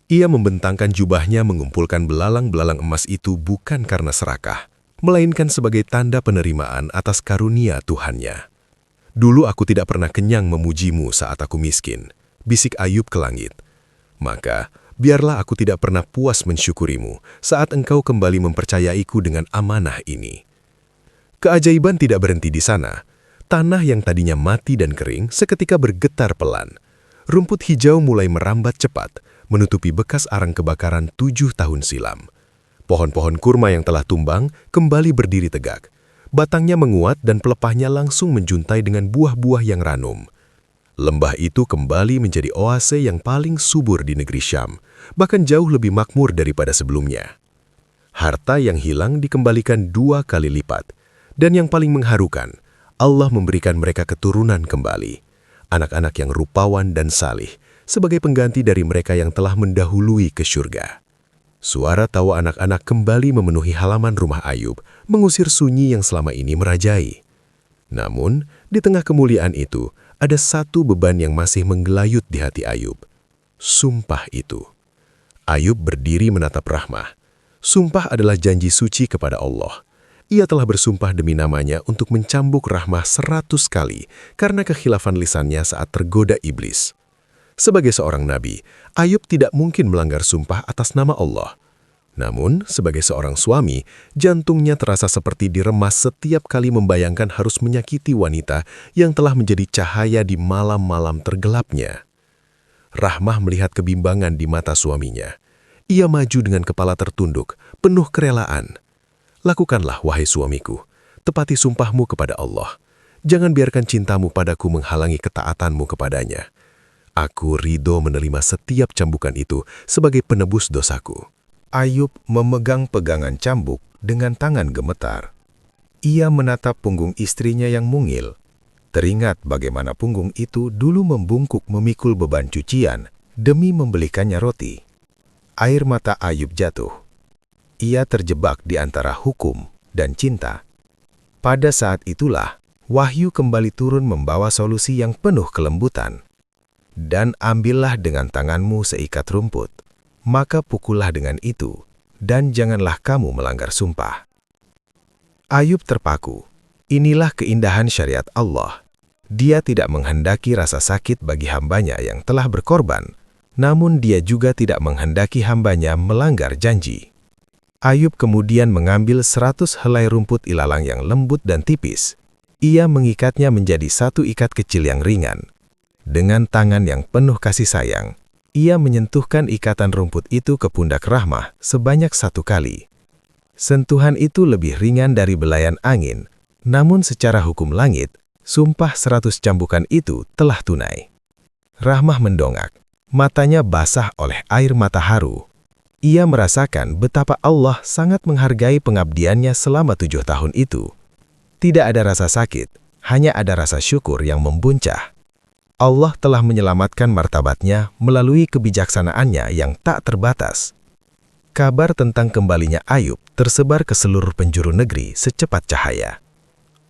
Ia membentangkan jubahnya mengumpulkan belalang-belalang emas itu bukan karena serakah, melainkan sebagai tanda penerimaan atas karunia Tuhannya. "Dulu aku tidak pernah kenyang memujimu saat aku miskin," bisik Ayub ke langit. "Maka, biarlah aku tidak pernah puas mensyukurimu saat engkau kembali mempercayaiku dengan amanah ini." Keajaiban tidak berhenti di sana. Tanah yang tadinya mati dan kering seketika bergetar pelan. Rumput hijau mulai merambat cepat, menutupi bekas arang kebakaran 7 tahun silam. Pohon-pohon kurma yang telah tumbang kembali berdiri tegak. Batangnya menguat dan pelepahnya langsung menjuntai dengan buah-buah yang ranum. Lembah itu kembali menjadi oase yang paling subur di negeri Syam, bahkan jauh lebih makmur daripada sebelumnya. Harta yang hilang dikembalikan 2 kali lipat. Dan yang paling mengharukan, Allah memberikan mereka keturunan kembali. Anak-anak yang rupawan dan salih, sebagai pengganti dari mereka yang telah mendahului ke syurga. Suara tawa anak-anak kembali memenuhi halaman rumah Ayub, mengusir sunyi yang selama ini merajai. Namun, di tengah kemuliaan itu, ada satu beban yang masih menggelayut di hati Ayub. Sumpah itu. Ayub berdiri menatap Rahmah. Sumpah adalah janji suci kepada Allah. Ia telah bersumpah demi namanya untuk mencambuk Rahmah 100 kali karena kekhilafan lisannya saat tergoda iblis. Sebagai seorang nabi, Ayub tidak mungkin melanggar sumpah atas nama Allah. Namun, sebagai seorang suami, jantungnya terasa seperti diremas setiap kali membayangkan harus menyakiti wanita yang telah menjadi cahaya di malam-malam tergelapnya. Rahmah melihat kebimbangan di mata suaminya. Ia maju dengan kepala tertunduk, penuh kerelaan. Lakukanlah, wahai suamiku, tepati sumpahmu kepada Allah. Jangan biarkan cintamu padaku menghalangi ketaatanmu kepadanya. Aku ridho menerima setiap cambukan itu sebagai penebus dosaku. Ayub memegang pegangan cambuk dengan tangan gemetar. Ia menatap punggung istrinya yang mungil. Teringat bagaimana punggung itu dulu membungkuk memikul beban cucian demi membelikannya roti. Air mata Ayub jatuh. Ia terjebak di antara hukum dan cinta. Pada saat itulah, wahyu kembali turun membawa solusi yang penuh kelembutan. Dan ambillah dengan tanganmu seikat rumput, maka pukullah dengan itu, dan janganlah kamu melanggar sumpah. Ayub terpaku. Inilah keindahan syariat Allah. Dia tidak menghendaki rasa sakit bagi hambanya yang telah berkorban, namun dia juga tidak menghendaki hambanya melanggar janji. Ayub kemudian mengambil 100 helai rumput ilalang yang lembut dan tipis. Ia mengikatnya menjadi satu ikat kecil yang ringan. Dengan tangan yang penuh kasih sayang, ia menyentuhkan ikatan rumput itu ke pundak Rahmah sebanyak 1 kali. Sentuhan itu lebih ringan dari belayan angin, namun secara hukum langit, sumpah 100 cambukan itu telah tunai. Rahmah mendongak, matanya basah oleh air mata haru. Ia merasakan betapa Allah sangat menghargai pengabdiannya selama 7 tahun itu. Tidak ada rasa sakit, hanya ada rasa syukur yang membuncah. Allah telah menyelamatkan martabatnya melalui kebijaksanaannya yang tak terbatas. Kabar tentang kembalinya Ayub tersebar ke seluruh penjuru negeri secepat cahaya.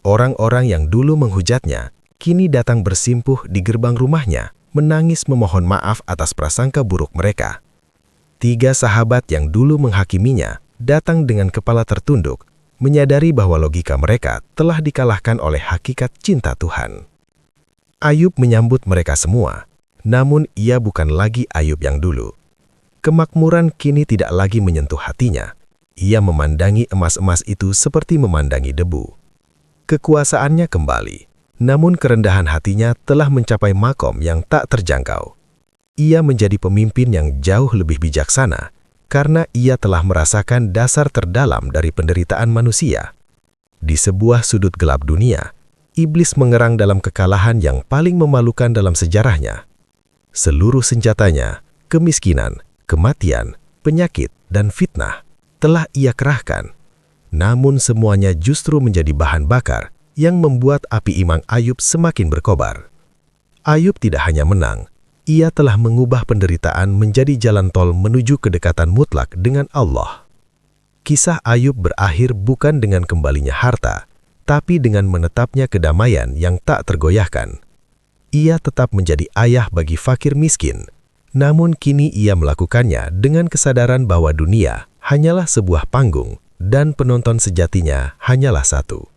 Orang-orang yang dulu menghujatnya, kini datang bersimpuh di gerbang rumahnya, menangis memohon maaf atas prasangka buruk mereka. 3 sahabat yang dulu menghakiminya datang dengan kepala tertunduk, menyadari bahwa logika mereka telah dikalahkan oleh hakikat cinta Tuhan. Ayub menyambut mereka semua, namun ia bukan lagi Ayub yang dulu. Kemakmuran kini tidak lagi menyentuh hatinya. Ia memandangi emas-emas itu seperti memandangi debu. Kekuasaannya kembali, namun kerendahan hatinya telah mencapai makom yang tak terjangkau. Ia menjadi pemimpin yang jauh lebih bijaksana karena ia telah merasakan dasar terdalam dari penderitaan manusia. Di sebuah sudut gelap dunia, iblis mengerang dalam kekalahan yang paling memalukan dalam sejarahnya. Seluruh senjatanya, kemiskinan, kematian, penyakit, dan fitnah telah ia kerahkan. Namun semuanya justru menjadi bahan bakar yang membuat api iman Ayub semakin berkobar. Ayub tidak hanya menang, ia telah mengubah penderitaan menjadi jalan tol menuju kedekatan mutlak dengan Allah. Kisah Ayub berakhir bukan dengan kembalinya harta, tapi dengan menetapnya kedamaian yang tak tergoyahkan. Ia tetap menjadi ayah bagi fakir miskin, namun kini ia melakukannya dengan kesadaran bahwa dunia hanyalah sebuah panggung dan penonton sejatinya hanyalah satu.